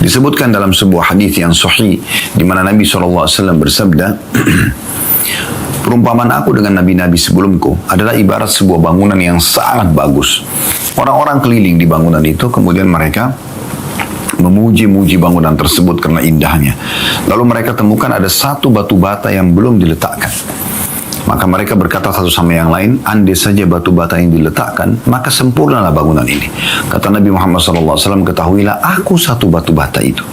Disebutkan dalam sebuah hadis yang sahih di mana Nabi SAW bersabda, perumpamaan aku dengan nabi-nabi sebelumku adalah ibarat sebuah bangunan yang sangat bagus. Orang-orang keliling di bangunan itu, kemudian mereka memuji-muji bangunan tersebut karena indahnya. Lalu mereka temukan ada satu batu bata yang belum diletakkan. Maka mereka berkata satu sama yang lain, andai saja batu bata yang diletakkan, maka sempurnalah bangunan ini. Kata Nabi Muhammad SAW, ketahuilah aku satu batu bata itu.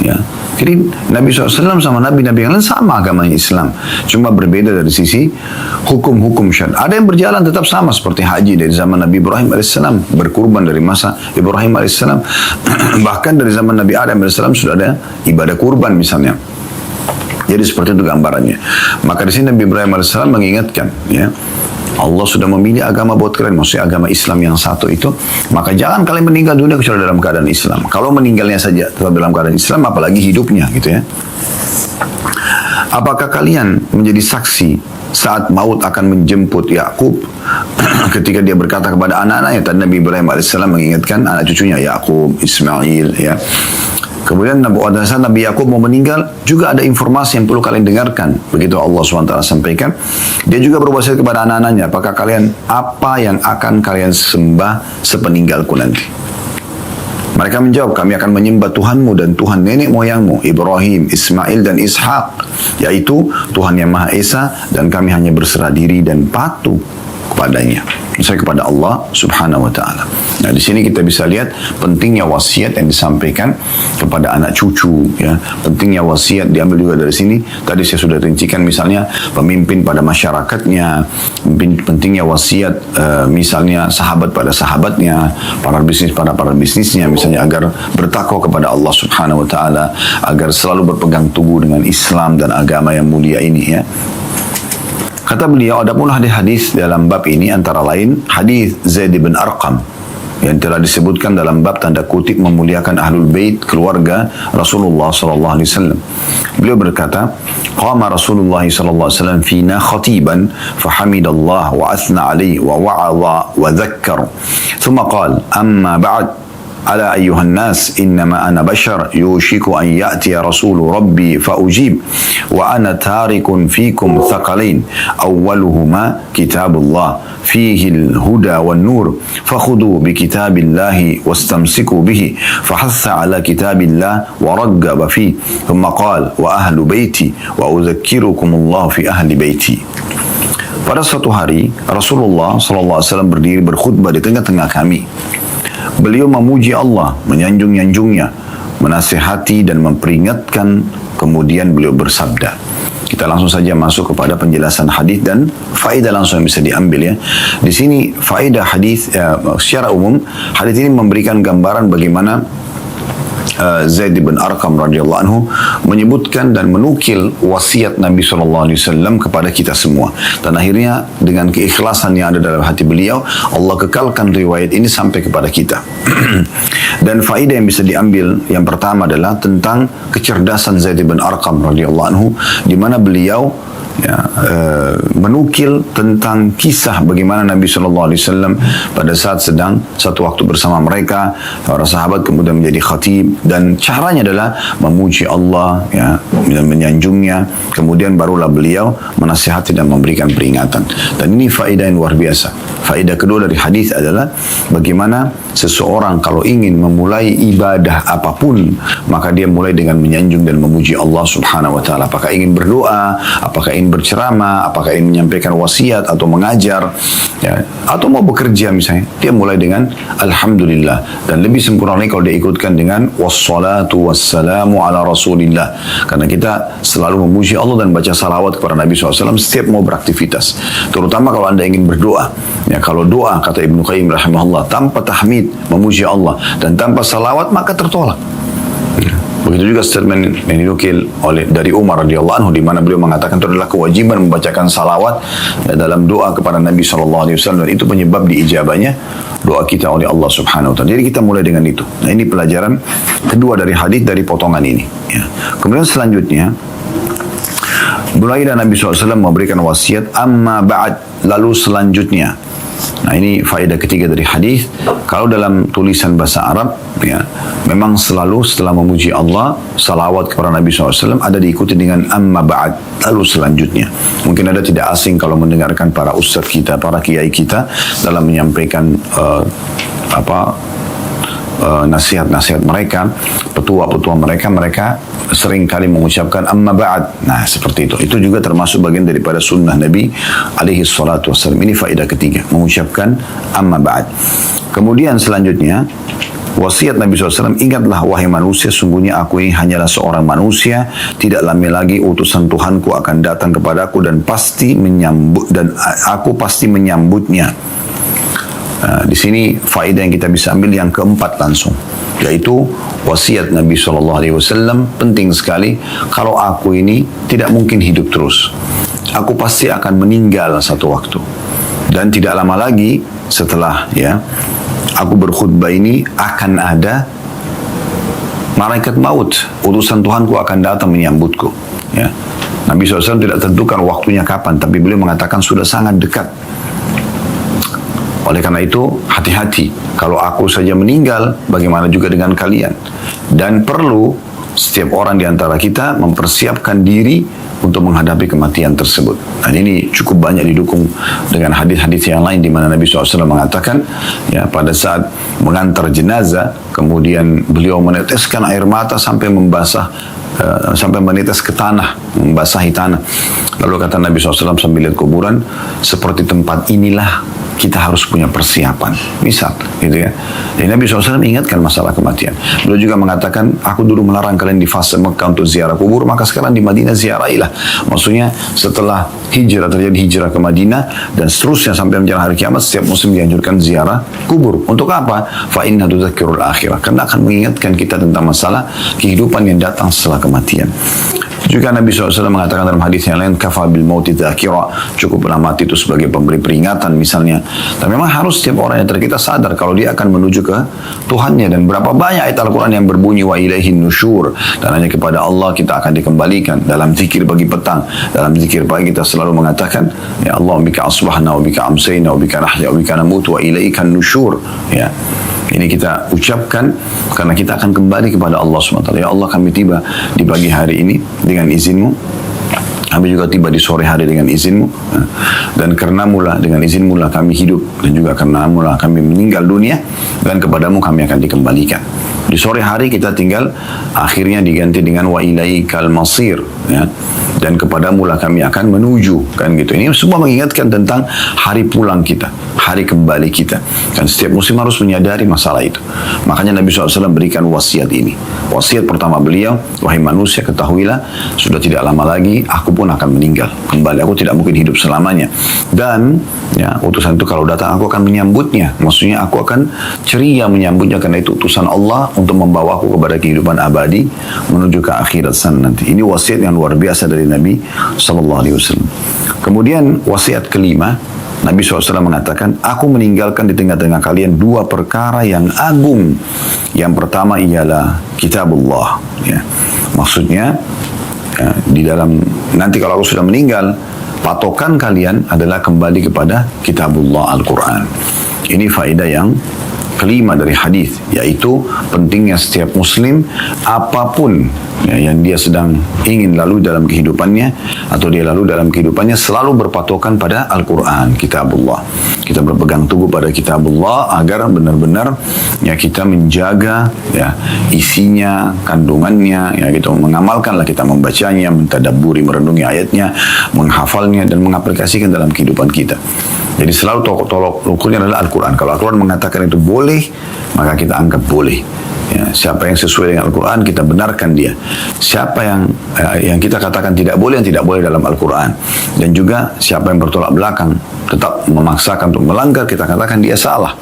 Ya. Jadi Nabi SAW sama Nabi-Nabi yang lain sama agamanya Islam. Cuma berbeda dari sisi hukum-hukum syariat. Ada yang berjalan tetap sama seperti haji dari zaman Nabi Ibrahim AS, berkurban dari masa Ibrahim AS. Bahkan dari zaman Nabi Adam AS sudah ada ibadah kurban misalnya. Jadi seperti itu gambarannya. Maka di sini Nabi Ibrahim AS mengingatkan, ya, Allah sudah memilih agama buat kalian, maksudnya agama Islam yang satu itu. Maka jangan kalian meninggal dunia kecuali dalam keadaan Islam. Kalau meninggalnya saja tetap dalam keadaan Islam, apalagi hidupnya, gitu ya. Apakah kalian menjadi saksi saat maut akan menjemput Yakub ketika dia berkata kepada anak-anaknya? Tadi Nabi Ibrahim AS mengingatkan anak cucunya Yakub, Ismail, ya. Kemudian Nabi Yakub mau meninggal, juga ada informasi yang perlu kalian dengarkan. Begitu Allah SWT sampaikan. Dia juga berwasiat kepada anak-anaknya, apakah kalian, apa yang akan kalian sembah sepeninggalku nanti? Mereka menjawab, kami akan menyembah Tuhanmu dan Tuhan nenek moyangmu, Ibrahim, Ismail dan Ishak, yaitu Tuhan yang Maha Esa, dan kami hanya berserah diri dan patuh kepadanya. Misalnya kepada Allah Subhanahu wa Ta'ala. Nah, di sini kita bisa lihat pentingnya wasiat yang disampaikan kepada anak cucu, ya. Pentingnya wasiat diambil juga dari sini. Tadi saya sudah rincikan misalnya pemimpin pada masyarakatnya, pentingnya wasiat misalnya sahabat pada sahabatnya, para bisnis pada para bisnisnya, misalnya agar bertakwa kepada Allah Subhanahu wa Ta'ala, agar selalu berpegang teguh dengan Islam dan agama yang mulia ini, ya. Kata beliau, ada pun hadis dalam bab ini antara lain hadis Zaid bin Arqam yang telah disebutkan dalam bab tanda kutip memuliakan ahlul bait keluarga Rasulullah sallallahu alaihi wasallam. Beliau berkata, qama Rasulullah sallallahu alaihi wasallam fina khatiban fahamidallah wa athna alaihi wa wa'adha wa dhakkar. Thumma qala, amma ba'd, ألا أيها الناس إنما أنا بشر يوشك أن يأتي رسول ربي فأجيب وأنا تارك فيكم ثقلين أولهما كتاب الله فيه الهدى والنور فخذوا بكتاب الله واستمسكوا به فحث على كتاب الله ورغب فيه ثم قال وأهل بيتي وأذكركم الله في أهل بيتي. Pada suatu hari Rasulullah SAW berdiri berkhutbah di tengah-tengah kami. Beliau memuji Allah, menyanjung-nyanjungnya, menasihati dan memperingatkan. Kemudian beliau bersabda. Kita langsung saja masuk kepada penjelasan hadis dan faedah langsung yang bisa diambil, ya. Di sini faedah hadis secara umum, hadis ini memberikan gambaran bagaimana Zaid bin Arqam radhiyallahu anhu menyebutkan dan menukil wasiat Nabi SAW kepada kita semua. Dan akhirnya dengan keikhlasan yang ada dalam hati beliau, Allah kekalkan riwayat ini sampai kepada kita. Dan faedah yang bisa diambil yang pertama adalah tentang kecerdasan Zaid bin Arqam radhiyallahu anhu, di mana beliau, ya, menukil tentang kisah bagaimana Nabi SAW pada saat sedang satu waktu bersama mereka, para sahabat, kemudian menjadi khatib, dan caranya adalah memuji Allah, ya, dan menyanjungnya. Kemudian barulah beliau menasihati dan memberikan peringatan. Dan ini faedah yang luar biasa. Faedah kedua dari hadis adalah bagaimana seseorang kalau ingin memulai ibadah apapun, maka dia mulai dengan menyanjung dan memuji Allah Subhanahu wa Ta'ala. Apakah ingin berdoa, apakah ingin berceramah, apakah ingin menyampaikan wasiat atau mengajar, ya, atau mau bekerja misalnya, dia mulai dengan Alhamdulillah. Dan lebih sempurna lagi kalau dia ikutkan dengan wassalatu wassalamu ala Rasulillah, karena kita selalu memuji Allah dan baca salawat kepada Nabi SAW setiap mau beraktivitas, terutama kalau anda ingin berdoa. Ya, kalau doa, kata Ibnu Qayyim rahimahullah, tanpa tahmid memuji Allah dan tanpa salawat maka tertolak. Begitu juga statement yang dinukil oleh dari Umar radhiyallahu anhu, di mana beliau mengatakan itu adalah kewajiban membacakan salawat, ya, dalam doa kepada Nabi SAW, dan itu penyebab diijabahnya doa kita oleh Allah Subhanahu wa Ta'ala. Jadi kita mulai dengan itu. Nah, ini pelajaran kedua dari hadis dari potongan ini, ya. Kemudian selanjutnya mulai Nabi SAW memberikan wasiat, amma ba'd, lalu selanjutnya. Nah, ini faedah ketiga dari hadis. Kalau dalam tulisan bahasa Arab, ya, memang selalu setelah memuji Allah, salawat kepada Nabi SAW ada diikuti dengan amma ba'd, lalu selanjutnya. Mungkin ada tidak asing kalau mendengarkan para ustadz kita, para kiai kita dalam menyampaikan nasihat-nasihat mereka, petua-petua mereka sering kali mengucapkan amma ba'd. Nah, seperti itu. Itu juga termasuk bagian daripada sunnah Nabi alaihi salatu wassalam. Ini faedah ketiga, mengucapkan amma ba'd. Kemudian selanjutnya, wasiat Nabi SAW, ingatlah wahai manusia, sungguhnya aku ini hanyalah seorang manusia, tidak lama lagi utusan Tuhanku akan datang kepadaku dan aku pasti menyambutnya. Di sini faedah yang kita bisa ambil yang keempat langsung, yaitu wasiat Nabi SAW penting sekali. Kalau aku ini tidak mungkin hidup terus, aku pasti akan meninggal satu waktu, dan tidak lama lagi setelah aku berkhutbah ini akan ada malaikat maut, utusan Tuhanku akan datang menyambutku. Nabi SAW tidak tentukan waktunya kapan, tapi beliau mengatakan sudah sangat dekat. Oleh karena itu, hati-hati. Kalau aku saja meninggal, bagaimana juga dengan kalian? Dan perlu setiap orang di antara kita mempersiapkan diri untuk menghadapi kematian tersebut. Dan ini cukup banyak didukung dengan hadis-hadis yang lain di mana Nabi SAW mengatakan, pada saat mengantar jenazah, kemudian beliau meneteskan air mata sampai membasah, sampai menetes ke tanah, membasahi tanah. Lalu kata Nabi SAW sambil lihat kuburan, seperti tempat inilah kita harus punya persiapan. Misal, gitu ya. Jadi Nabi SAW ingatkan masalah kematian. Beliau juga mengatakan, aku dulu melarang kalian di fase Mekah untuk ziarah kubur, maka sekarang di Madinah ziarahilah. Maksudnya, setelah terjadi hijrah ke Madinah, dan seterusnya sampai menjelang hari kiamat, setiap muslim dianjurkan ziarah kubur. Untuk apa? Fa'inna tudzakirul akhirah. Karena akan mengingatkan kita tentang masalah kehidupan yang datang setelah kematian. Juga Nabi SAW mengatakan dalam hadis yang lain, kafa bil mauti dzakira, cukuplah mati itu sebagai pemberi peringatan misalnya. Dan memang harus setiap orang yang kita sadar kalau dia akan menuju ke Tuhannya. Dan berapa banyak ayat Al-Quran yang berbunyi wa ilaihin nusyur, dan hanya kepada Allah kita akan dikembalikan. Dalam zikir pagi petang, dalam zikir pagi kita selalu mengatakan, ya Allah bika asbahna wa bika amsayna wa bika nahya wa bika namut wa ilaikan nusyur. Ini kita ucapkan karena kita akan kembali kepada Allah SWT. Ya Allah, kami tiba di pagi hari ini dengan izin-Mu. Kami juga tiba di sore hari dengan izin-Mu. Dan karenamu lah, dengan izin-Mu lah kami hidup. Dan juga karenamu lah kami meninggal dunia. Dan kepadamu kami akan dikembalikan. Di sore hari kita tinggal, akhirnya diganti dengan wa ilaikal masir. Dan kepadamu lah kami akan menuju. Kan gitu. Ini semua mengingatkan tentang hari pulang kita, hari kembali kita. Dan setiap muslim harus menyadari masalah itu. Makanya Nabi SAW berikan wasiat ini. Wasiat pertama beliau, wahai manusia, ketahuilah, sudah tidak lama lagi aku pun akan meninggal kembali. Aku tidak mungkin hidup selamanya. Dan utusan itu kalau datang aku akan menyambutnya. Maksudnya aku akan ceria menyambutnya, karena itu utusan Allah untuk membawa aku kepada kehidupan abadi menuju ke akhirat sana nanti. Ini wasiat yang luar biasa dari Nabi SAW. Kemudian wasiat kelima, Nabi SAW mengatakan, aku meninggalkan di tengah-tengah kalian dua perkara yang agung. Yang pertama ialah kitabullah. Maksudnya, di dalam, nanti kalau aku sudah meninggal, patokan kalian adalah kembali kepada kitabullah, Al-Quran. Ini faedah yang kelima dari hadis, yaitu pentingnya setiap muslim apapun yang dia sedang ingin lalu dalam kehidupannya atau dia lalu dalam kehidupannya selalu berpatokan pada Al-Quran, kitabullah. Kita berpegang teguh pada kitabullah agar benar-benar kita menjaga isinya, kandungannya, gitu. Mengamalkanlah, kita membacanya, mentadabburi, merenungi ayatnya, menghafalnya dan mengaplikasikan dalam kehidupan kita. Jadi selalu tolok ukurnya adalah Al-Quran. Kalau Al-Quran mengatakan itu boleh, maka kita anggap boleh. Siapa yang sesuai dengan Al-Quran, kita benarkan dia. Siapa yang kita katakan tidak boleh, yang tidak boleh dalam Al-Quran. Dan juga siapa yang bertolak belakang, tetap memaksakan untuk melanggar, kita katakan dia salah.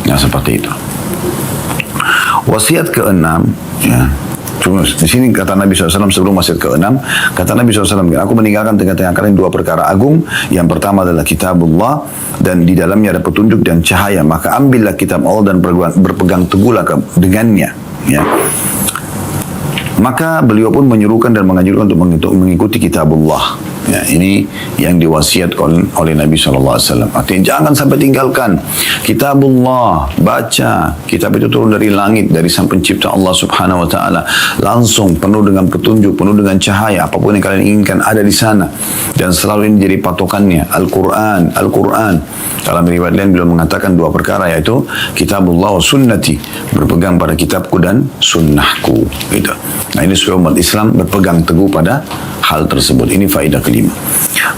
Seperti itu. Wasiat keenam, di sini kata Nabi SAW sebelum wasiat ke-6, kata Nabi SAW, aku meninggalkan tengah-tengah kalian dua perkara agung. Yang pertama adalah kitabullah, dan di dalamnya ada petunjuk dan cahaya. Maka ambillah kitab Allah dan berpegang teguhlah dengannya. Maka beliau pun menyuruhkan dan menganjurkan untuk mengikuti kitabullah. Ya, ini yang diwasiatkan oleh Nabi SAW. Artinya jangan sampai tinggalkan kitabullah, baca. Kitab itu turun dari langit, dari sang pencipta Allah Subhanahu Wa Taala, langsung penuh dengan petunjuk, penuh dengan cahaya. Apapun yang kalian inginkan ada di sana, dan selalu ini jadi patokannya. Al-Quran, Al-Quran. Dalam riwayat lain beliau mengatakan dua perkara, yaitu kitabullah wa sunnati, berpegang pada kitabku dan sunnahku. Gitu. Nah, ini supaya umat Islam berpegang teguh pada hal tersebut. Ini faedah kelima.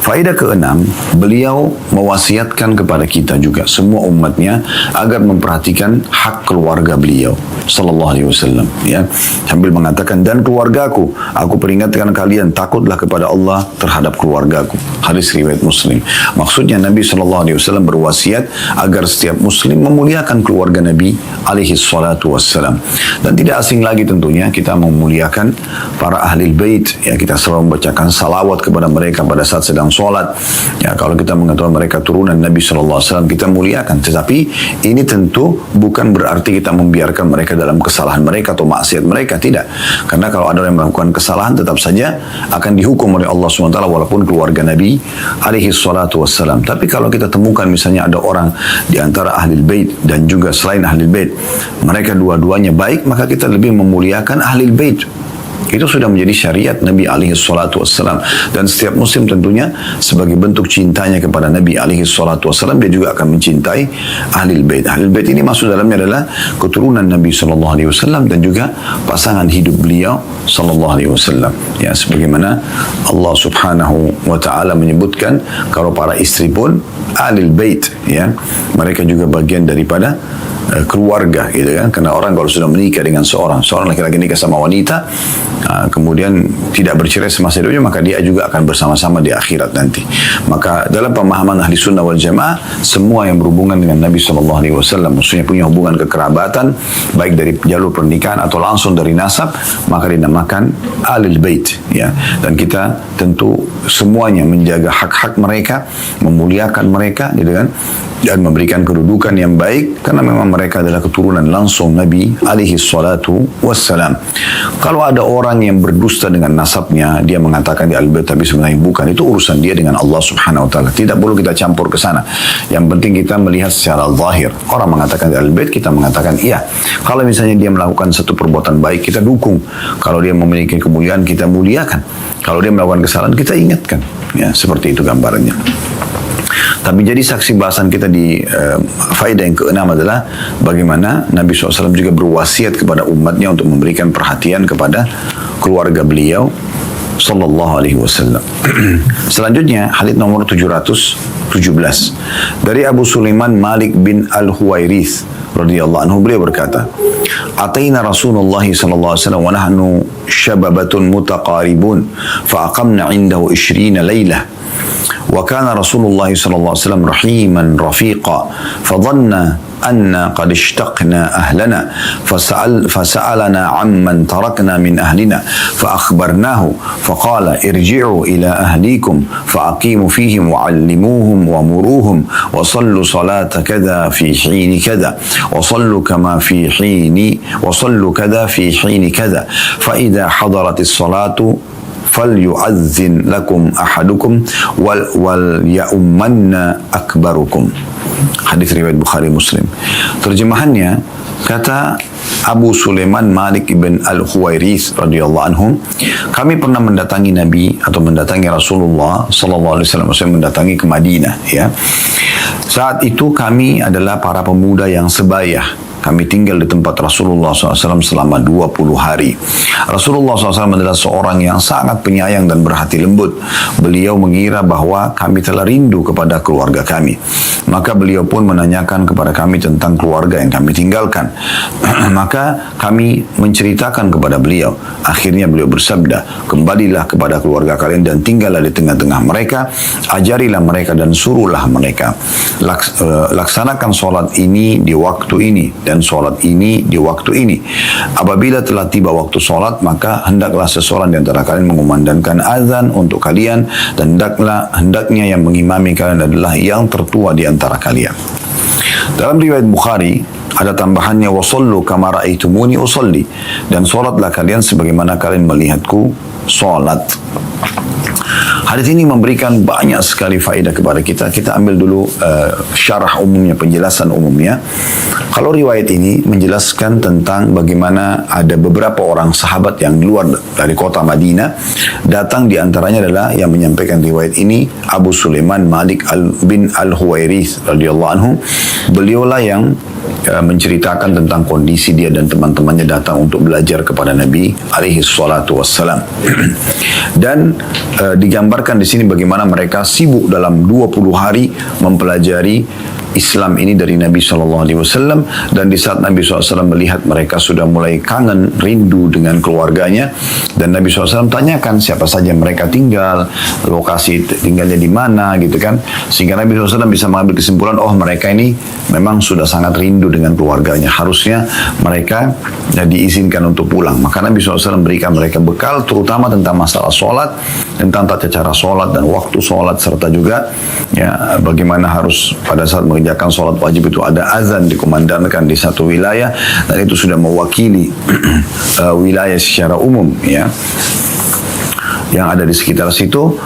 Faedah keenam, beliau mewasiatkan kepada kita juga semua umatnya agar memperhatikan hak keluarga beliau sallallahu alaihi wasallam, ya, sambil mengatakan, dan keluargaku, aku peringatkan kalian takutlah kepada Allah terhadap keluargaku. Hadis riwayat Muslim. Maksudnya Nabi sallallahu alaihi wasallam berwasiat agar setiap muslim memuliakan keluarga Nabi alaihi salatu wassalam. Dan tidak asing lagi tentunya kita memuliakan para ahli bait, ya, kita selalu membacakan salawat kepada mereka pada saat sedang sholat. Ya, kalau kita mengetahui mereka turunan Nabi SAW, kita muliakan. Tetapi ini tentu bukan berarti kita membiarkan mereka dalam kesalahan mereka atau maksiat mereka, tidak. Karena kalau ada orang yang melakukan kesalahan, tetap saja akan dihukum oleh Allah SWT walaupun keluarga Nabi alaihi salatu wassalam. Tapi kalau kita temukan misalnya ada orang di antara ahli bait dan juga selain ahli bait, mereka dua-duanya baik, maka kita lebih memuliakan ahli bait. Itu sudah menjadi syariat Nabi alaihi salatu wassalam. Dan setiap muslim tentunya sebagai bentuk cintanya kepada Nabi alaihi salatu wassalam, dia juga akan mencintai ahlul bait. Ahlul bait ini masuk dalamnya adalah keturunan Nabi sallallahu alaihi wasallam dan juga pasangan hidup beliau sallallahu alaihi wasallam. Ya, sebagaimana Allah Subhanahu wa taala menyebutkan kalau para istri pun ahlul bait, ya, mereka juga bagian daripada keluarga, gitu kan. Karena orang kalau sudah menikah dengan seorang laki-laki nikah sama wanita, kemudian tidak bercerai semasa hidupnya, maka dia juga akan bersama-sama di akhirat nanti. Maka dalam pemahaman ahli sunnah wal jamaah, semua yang berhubungan dengan Nabi SAW, maksudnya punya hubungan kekerabatan, baik dari jalur pernikahan atau langsung dari nasab, maka dinamakan ahlul bait, ya. Dan kita tentu semuanya menjaga hak-hak mereka, memuliakan mereka, gitu kan, dan memberikan kedudukan yang baik, karena memang mereka adalah keturunan langsung Nabi alaihi salatu wassalam. Kalau ada orang yang berdusta dengan nasabnya, dia mengatakan di al-bait tapi sebenarnya bukan, itu urusan dia dengan Allah Subhanahu wa taala. Tidak perlu kita campur ke sana. Yang penting kita melihat secara zahir. Orang mengatakan di al-bait, kita mengatakan iya. Kalau misalnya dia melakukan satu perbuatan baik, kita dukung. Kalau dia memiliki kemuliaan, kita muliakan. Kalau dia melakukan kesalahan, kita ingatkan. Ya, seperti itu gambarannya. Tapi jadi saksi bahasan kita di faedah yang keenam adalah bagaimana Nabi SAW juga berwasiat kepada umatnya untuk memberikan perhatian kepada keluarga beliau sallallahu alaihi wasallam. Selanjutnya hadits nomor 717 dari Abu Sulaiman Malik bin Al-Huwairith radhiyallahu anhu, beliau berkata, "Ataina Rasulullah sallallahu alaihi wasallam wa nahnu syababatun mutaqaribun fa aqamna 'indahu 20 lailah. وكان رسول الله صلى الله عليه وسلم رحيما رفيقا فظن أن قد اشتقنا أهلنا فسألنا عمن تركنا من أهلنا فأخبرناه فقال ارجعوا إلى أهليكم فأقيموا فيهم وعلموهم ومروهم وصلوا صلاة كذا في حين كذا وصلوا كما في حين وصلوا كذا في حين كذا فإذا حضرت الصلاة فَلْيُعَذِّنْ لَكُمْ أَحَدُكُمْ وَلْيَأُمَّنَّ أَكْبَرُكُمْ." Hadis riwayat Bukhari Muslim. Terjemahannya, kata Abu Sulaiman Malik ibn Al-Huwairith radhiyallahu anhum, kami pernah mendatangi Nabi atau mendatangi Rasulullah sallallahu alaihi wasallam, maksudnya mendatangi ke Madinah, ya. Saat itu kami adalah para pemuda yang sebaya. Kami tinggal di tempat Rasulullah SAW selama 20 hari. Rasulullah SAW adalah seorang yang sangat penyayang dan berhati lembut. Beliau mengira bahwa kami telah rindu kepada keluarga kami. Maka beliau pun menanyakan kepada kami tentang keluarga yang kami tinggalkan. Maka kami menceritakan kepada beliau. Akhirnya beliau bersabda, kembalilah kepada keluarga kalian dan tinggallah di tengah-tengah mereka. Ajarilah mereka dan suruhlah mereka. Laksanakan sholat ini di waktu ini dan sholat ini di waktu ini. Apabila telah tiba waktu sholat, maka hendaklah seseorang di antara kalian mengumandangkan azan untuk kalian, dan hendaknya yang mengimami kalian adalah yang tertua di antara kalian. Dalam riwayat Bukhari ada tambahannya, wasallu kama ra'aitumuni usalli, dan sholatlah kalian sebagaimana kalian melihatku sholat. Hadis ini memberikan banyak sekali faedah kepada kita. Kita ambil dulu syarah umumnya, penjelasan umumnya. Kalau riwayat ini menjelaskan tentang bagaimana ada beberapa orang sahabat yang keluar dari kota Madinah, datang di antaranya adalah yang menyampaikan riwayat ini Abu Sulaiman Malik bin Al-Huwairith radhiyallahu anhu. Beliaulah yang menceritakan tentang kondisi dia dan teman-temannya datang untuk belajar kepada Nabi alaihi salatu wassalam. Dan digambarkan di sini bagaimana mereka sibuk dalam 20 hari mempelajari Islam ini dari Nabi SAW, dan di saat Nabi SAW melihat mereka sudah mulai kangen, rindu dengan keluarganya, dan Nabi SAW tanyakan siapa saja mereka tinggal, lokasi tinggalnya di mana gitu kan, sehingga Nabi SAW bisa mengambil kesimpulan, oh mereka ini memang sudah sangat rindu dengan keluarganya, harusnya mereka diizinkan untuk pulang. Maka Nabi SAW berikan mereka bekal terutama tentang masalah sholat, tentang tata cara sholat dan waktu sholat, serta juga ya bagaimana harus pada saat mengerjakan sholat wajib itu ada azan dikumandangkan di satu wilayah, dan itu sudah mewakili wilayah secara umum ya yang ada di sekitar situ.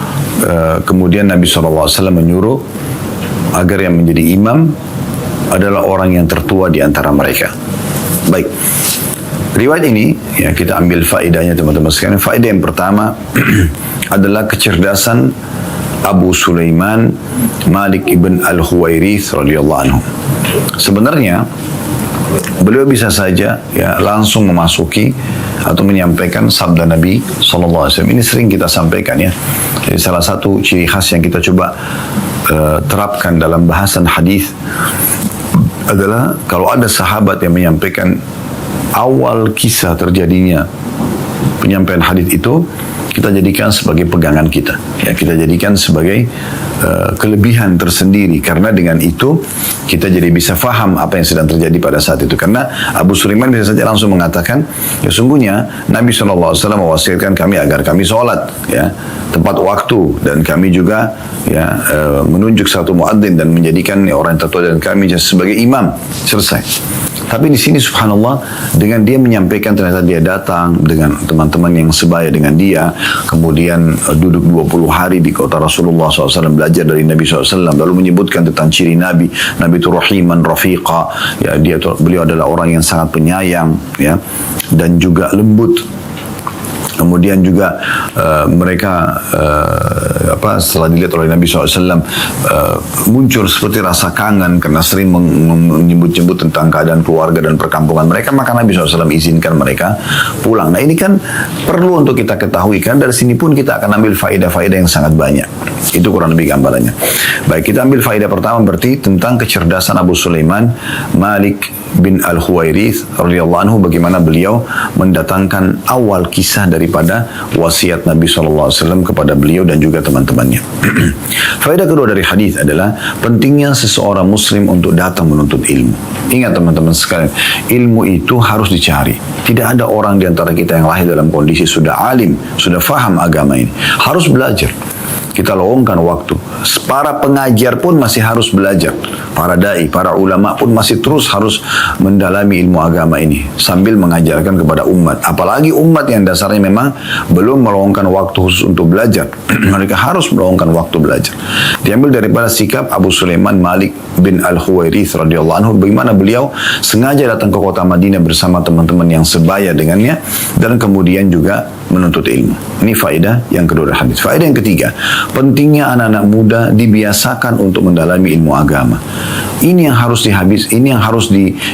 Kemudian Nabi SAW menyuruh agar yang menjadi imam adalah orang yang tertua di antara mereka. Baik, riwayat ini ya kita ambil faedahnya teman-teman sekalian. Faedah yang pertama adalah kecerdasan Abu Sulaiman Malik ibn Al-Huwairith radhiyallahu anhu. Sebenarnya beliau bisa saja ya langsung memasuki atau menyampaikan sabda Nabi SAW. Ini sering kita sampaikan ya. Jadi salah satu ciri khas yang kita coba terapkan dalam bahasan hadis adalah kalau ada sahabat yang menyampaikan awal kisah terjadinya penyampaian hadis itu, kita jadikan sebagai pegangan kita. Ya, kita jadikan sebagai kelebihan tersendiri, karena dengan itu kita jadi bisa faham apa yang sedang terjadi pada saat itu. Karena Abu Sulaiman bisa saja langsung mengatakan, ya sungguhnya Nabi SAW mewasiatkan kami agar kami sholat ya tepat waktu, dan kami juga ya menunjuk satu muadzin dan menjadikan orang tertua dan kami sebagai imam. Selesai. Tapi di sini subhanallah, dengan dia menyampaikan ternyata dia datang dengan teman-teman yang sebaya dengan dia, kemudian duduk 20 hari di kota Rasulullah SAW, belajar dari Nabi SAW, lalu menyebutkan tentang ciri Nabi. Nabi itu rahiman rafiqa, ya beliau adalah orang yang sangat penyayang, ya, dan juga lembut. Kemudian juga mereka setelah dilihat oleh Nabi SAW muncul seperti rasa kangen karena sering menyebut-nyebut tentang keadaan keluarga dan perkampungan mereka, maka Nabi SAW izinkan mereka pulang. Nah ini kan perlu untuk kita ketahui, kan dari sini pun kita akan ambil faedah-faedah yang sangat banyak. Itu kurang lebih gambarannya. Baik, kita ambil faedah pertama berarti tentang kecerdasan Abu Sulaiman Malik bin Al-Huwairith radhiyallahu anhu, bagaimana beliau mendatangkan awal kisah daripada wasiat Nabi SAW kepada beliau dan juga teman-temannya. Faedah kedua dari hadis adalah pentingnya seseorang muslim untuk datang menuntut ilmu. Ingat teman-teman sekalian, ilmu itu harus dicari. Tidak ada orang di antara kita yang lahir dalam kondisi sudah alim, sudah faham agama ini. Harus belajar. Kita lowongkan waktu. Para pengajar pun masih harus belajar. Para dai, para ulama pun masih terus harus mendalami ilmu agama ini sambil mengajarkan kepada umat. Apalagi umat yang dasarnya memang belum meluangkan waktu khusus untuk belajar. Mereka harus meluangkan waktu belajar. Diambil daripada sikap Abu Sulaiman Malik bin Al-Huwairith radhiyallahu anhu, bagaimana beliau sengaja datang ke kota Madinah bersama teman-teman yang sebaya dengannya dan kemudian juga menuntut ilmu. Ini faedah yang kedua dari hadis. Faedah yang ketiga, pentingnya anak-anak muda dibiasakan untuk mendalami ilmu agama. Ini yang harus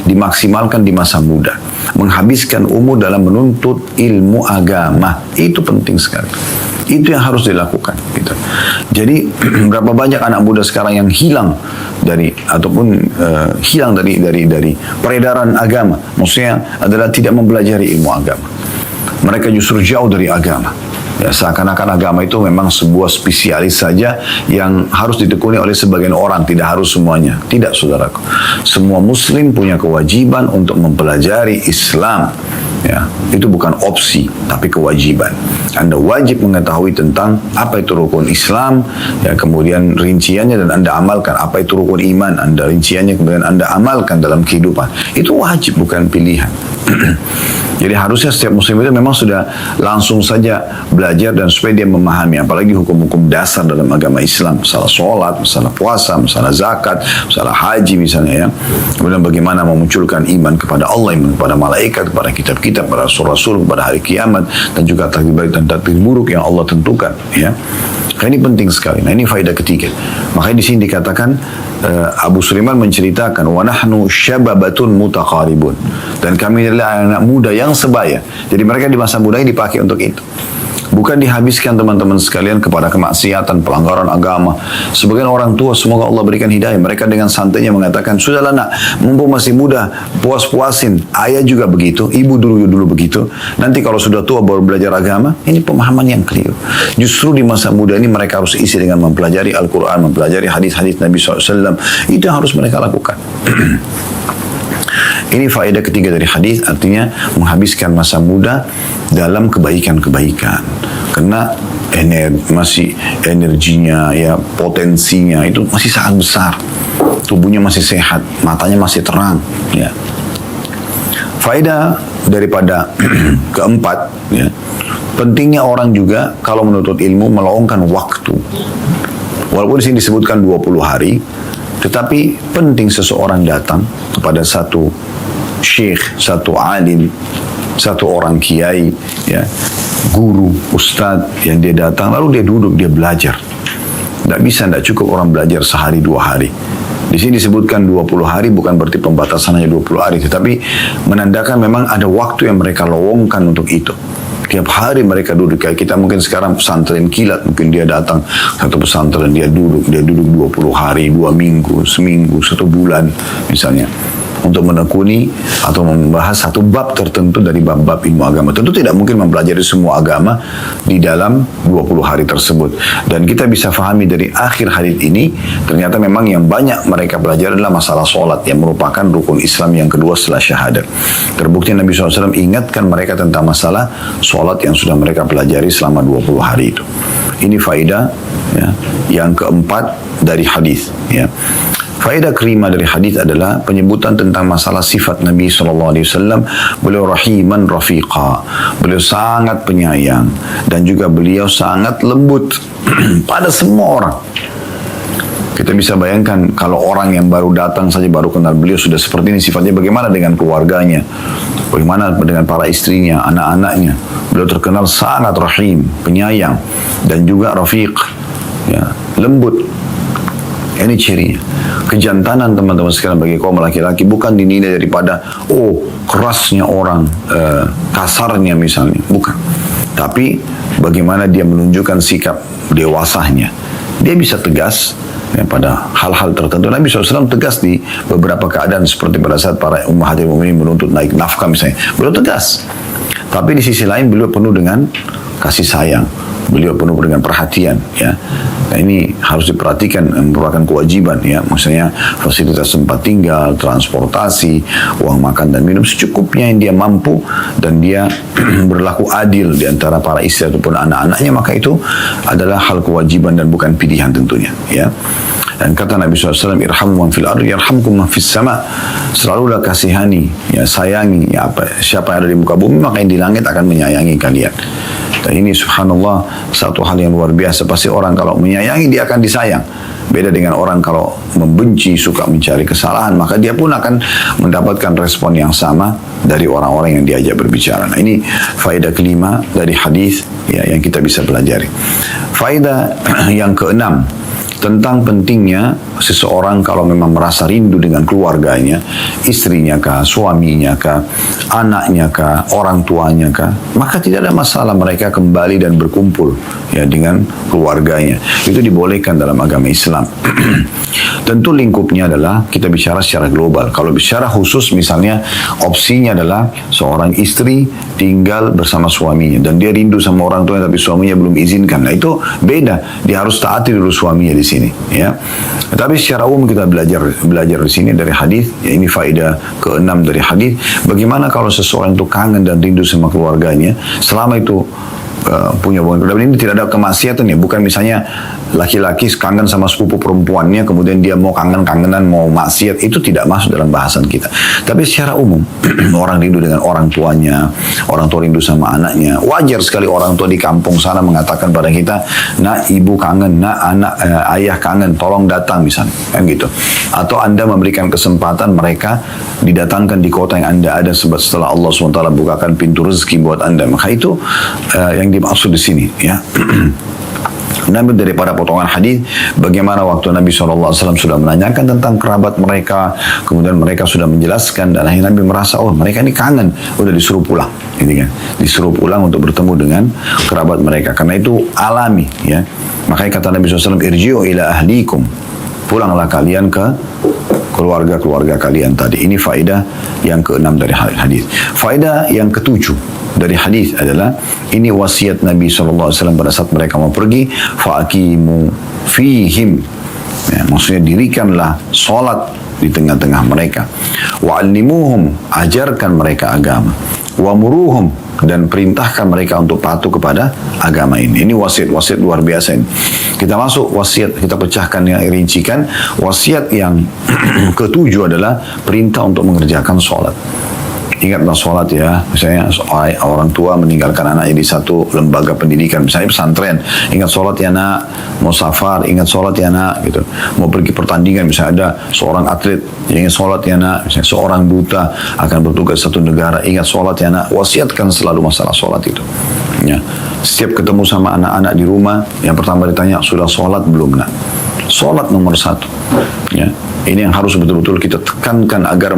dimaksimalkan di masa muda. Menghabiskan umur dalam menuntut ilmu agama. Itu penting sekali. Itu yang harus dilakukan. Gitu. Jadi berapa banyak anak muda sekarang yang hilang dari peredaran agama. Maksudnya adalah tidak mempelajari ilmu agama. Mereka justru jauh dari agama. Ya, seakan-akan agama itu memang sebuah spesialis saja yang harus ditekuni oleh sebagian orang, tidak harus semuanya. Tidak, saudaraku. Semua muslim punya kewajiban untuk mempelajari Islam. Ya, itu bukan opsi, tapi kewajiban. Anda wajib mengetahui tentang apa itu rukun Islam, ya, kemudian rinciannya dan Anda amalkan. Apa itu rukun iman, Anda rinciannya kemudian Anda amalkan dalam kehidupan. Itu wajib, bukan pilihan. Jadi harusnya setiap muslim itu memang sudah langsung saja belajar dan supaya dia memahami, apalagi hukum-hukum dasar dalam agama Islam, masalah sholat, masalah puasa, masalah zakat, masalah haji misalnya ya. Kemudian bagaimana memunculkan iman kepada Allah, iman kepada malaikat, kepada kitab-kitab, kepada rasul-rasul, kepada hari kiamat, dan juga takdir baik dan takdir buruk yang Allah tentukan ya. Ini penting sekali. Nah ini faedah ketiga. Makanya di sini dikatakan Abu Sulaiman menceritakan wa nahnu syababatun mutaqaribun, dan kami adalah anak muda yang sebaya. Jadi mereka di masa mudanya dipakai untuk itu. Bukan dihabiskan teman-teman sekalian kepada kemaksiatan, pelanggaran agama. Sebagian orang tua, semoga Allah berikan hidayah, mereka dengan santainya mengatakan, sudahlah nak, mumpung masih muda, puas-puasin. Ayah juga begitu, ibu dulu begitu. Nanti kalau sudah tua baru belajar agama. Ini pemahaman yang keliru. Justru di masa muda ini mereka harus isi dengan mempelajari Al-Quran, mempelajari hadis-hadis Nabi SAW. Itu yang harus mereka lakukan. Ini faedah ketiga dari hadis, artinya menghabiskan masa muda dalam kebaikan-kebaikan. Karena masih energinya, ya potensinya itu masih sangat besar. Tubuhnya masih sehat, matanya masih terang. Ya. Faedah daripada keempat, ya, pentingnya orang juga kalau menuntut ilmu meluangkan waktu. Walaupun di sini disebutkan 20 hari, tetapi penting seseorang datang kepada satu syekh, satu alim, satu orang kiai, ya, guru, ustadz yang dia datang, lalu dia duduk, dia belajar. Tidak cukup orang belajar sehari 2 hari. Di sini disebutkan 20 hari bukan berarti pembatasannya 20 hari, tetapi menandakan memang ada waktu yang mereka lowongkan untuk itu. Tiap hari mereka duduk, kayak kita mungkin sekarang pesantren kilat, mungkin dia datang satu pesantren, dia duduk 20 hari, 2 minggu, seminggu, 1 bulan misalnya, untuk menekuni atau membahas satu bab tertentu dari bab-bab ilmu agama. Tentu tidak mungkin mempelajari semua agama di dalam 20 hari tersebut. Dan kita bisa fahami dari akhir hadits ini, ternyata memang yang banyak mereka pelajari adalah masalah sholat, yang merupakan rukun Islam yang kedua setelah syahadat. Terbukti Nabi SAW ingatkan mereka tentang masalah sholat yang sudah mereka pelajari selama 20 hari itu. Ini faedah ya, yang keempat dari hadis. Ya. Faedah kelima dari hadis adalah penyebutan tentang masalah sifat Nabi SAW. Beliau rahiman rafiqa. Beliau sangat penyayang. Dan juga beliau sangat lembut pada semua orang. Kita bisa bayangkan kalau orang yang baru datang saja, baru kenal beliau sudah seperti ini sifatnya, bagaimana dengan keluarganya, bagaimana dengan para istrinya, anak-anaknya. Beliau terkenal sangat rahim, penyayang, dan juga rafiq, ya, lembut. Ini cirinya. Kejantanan teman-teman sekalian bagi kaum laki-laki bukan dinilai daripada kerasnya orang, kasarnya misalnya, bukan. Tapi bagaimana dia menunjukkan sikap dewasanya. Dia bisa tegas ya, pada hal-hal tertentu. Nabi SAW tegas di beberapa keadaan, seperti pada saat para ummahatil mukminin menuntut naik nafkah misalnya. Beliau tegas. Tapi di sisi lain beliau penuh dengan kasih sayang. Beliau penuh dengan perhatian, ya. Nah, ini harus diperhatikan, merupakan kewajiban, ya. Maksudnya fasilitas tempat tinggal, transportasi, uang makan dan minum secukupnya yang dia mampu, dan dia berlaku adil di antara para istri ataupun anak-anaknya, maka itu adalah hal kewajiban dan bukan pilihan tentunya, ya. Dan kata Nabi SAW, irhamu man fil ardi yarhamkum man fis sama. Selalulah kasihani, ya, sayangi, ya, siapa yang ada di muka bumi, maka yang di langit akan menyayangi kalian. Dan ini subhanallah satu hal yang luar biasa. Pasti orang kalau menyayangi dia akan disayang. Beda dengan orang kalau membenci, suka mencari kesalahan, maka dia pun akan mendapatkan respon yang sama dari orang-orang yang diajak berbicara. Nah, ini faedah kelima dari hadis, ya, yang kita bisa pelajari. Faedah yang keenam, tentang pentingnya seseorang kalau memang merasa rindu dengan keluarganya, istrinya kah, suaminya kah, anaknya kah, orang tuanya kah, maka tidak ada masalah mereka kembali dan berkumpul, ya, dengan keluarganya. Itu dibolehkan dalam agama Islam. Tentu lingkupnya adalah kita bicara secara global. Kalau bicara khusus misalnya, opsinya adalah seorang istri tinggal bersama suaminya dan dia rindu sama orang tuanya tapi suaminya belum izinkan. Nah, itu beda. Dia harus taati dulu suaminya di sini, ya. Tapi secara umum kita belajar di sini dari hadis, ya, ini faedah keenam dari hadis. Bagaimana kalau seseorang itu kangen dan rindu sama keluarganya, selama itu punya hubungan. Dan ini tidak ada kemaksiatan ya, bukan misalnya laki-laki kangen sama sepupu perempuannya, kemudian dia mau kangen-kangenan, mau maksiat, itu tidak masuk dalam bahasan kita. Tapi secara umum, orang rindu dengan orang tuanya, orang tua rindu sama anaknya. Wajar sekali orang tua di kampung sana mengatakan pada kita, nak ibu kangen, nak ayah kangen, tolong datang misalnya, kan gitu. Atau Anda memberikan kesempatan mereka didatangkan di kota yang Anda ada setelah Allah SWT bukakan pintu rezeki buat Anda. Maka itu yang dimaksud di sini, ya. Namun daripada potongan hadis, bagaimana waktu Nabi SAW sudah menanyakan tentang kerabat mereka, kemudian mereka sudah menjelaskan, dan akhirnya Nabi merasa, oh mereka ini kangen, udah disuruh pulang, gitu kan? Disuruh pulang untuk bertemu dengan kerabat mereka, karena itu alami, ya. Makanya kata Nabi SAW, irji'u ila ahlikum, pulanglah kalian ke keluarga-keluarga kalian tadi. Ini faedah yang ke-6 dari hadis. Faedah yang ke-7 dari hadis adalah ini wasiat Nabi SAW pada saat mereka mau pergi, fa'akimu fihim, ya, maksudnya dirikanlah solat di tengah-tengah mereka, wa'allimuhum, ajarkan mereka agama, wa'muruhum, dan perintahkan mereka untuk patuh kepada agama ini. Ini wasiat luar biasa ini. Kita masuk wasiat, kita pecahkan yang rincikan. Wasiat yang ke-7 adalah perintah untuk mengerjakan sholat. Ingatlah sholat ya, misalnya orang tua meninggalkan anaknya di satu lembaga pendidikan, misalnya pesantren, ingat sholat ya nak, mau safar, ingat sholat ya nak, gitu. Mau pergi pertandingan, misalnya ada seorang atlet, ingat sholat ya nak, misalnya seorang buta akan bertugas satu negara, ingat sholat ya nak, wasiatkan selalu masalah sholat itu. Ya. Setiap ketemu sama anak-anak di rumah, yang pertama ditanya, sudah sholat belum nak? Sholat nomor 1. Ya. Ini yang harus betul-betul kita tekankan agar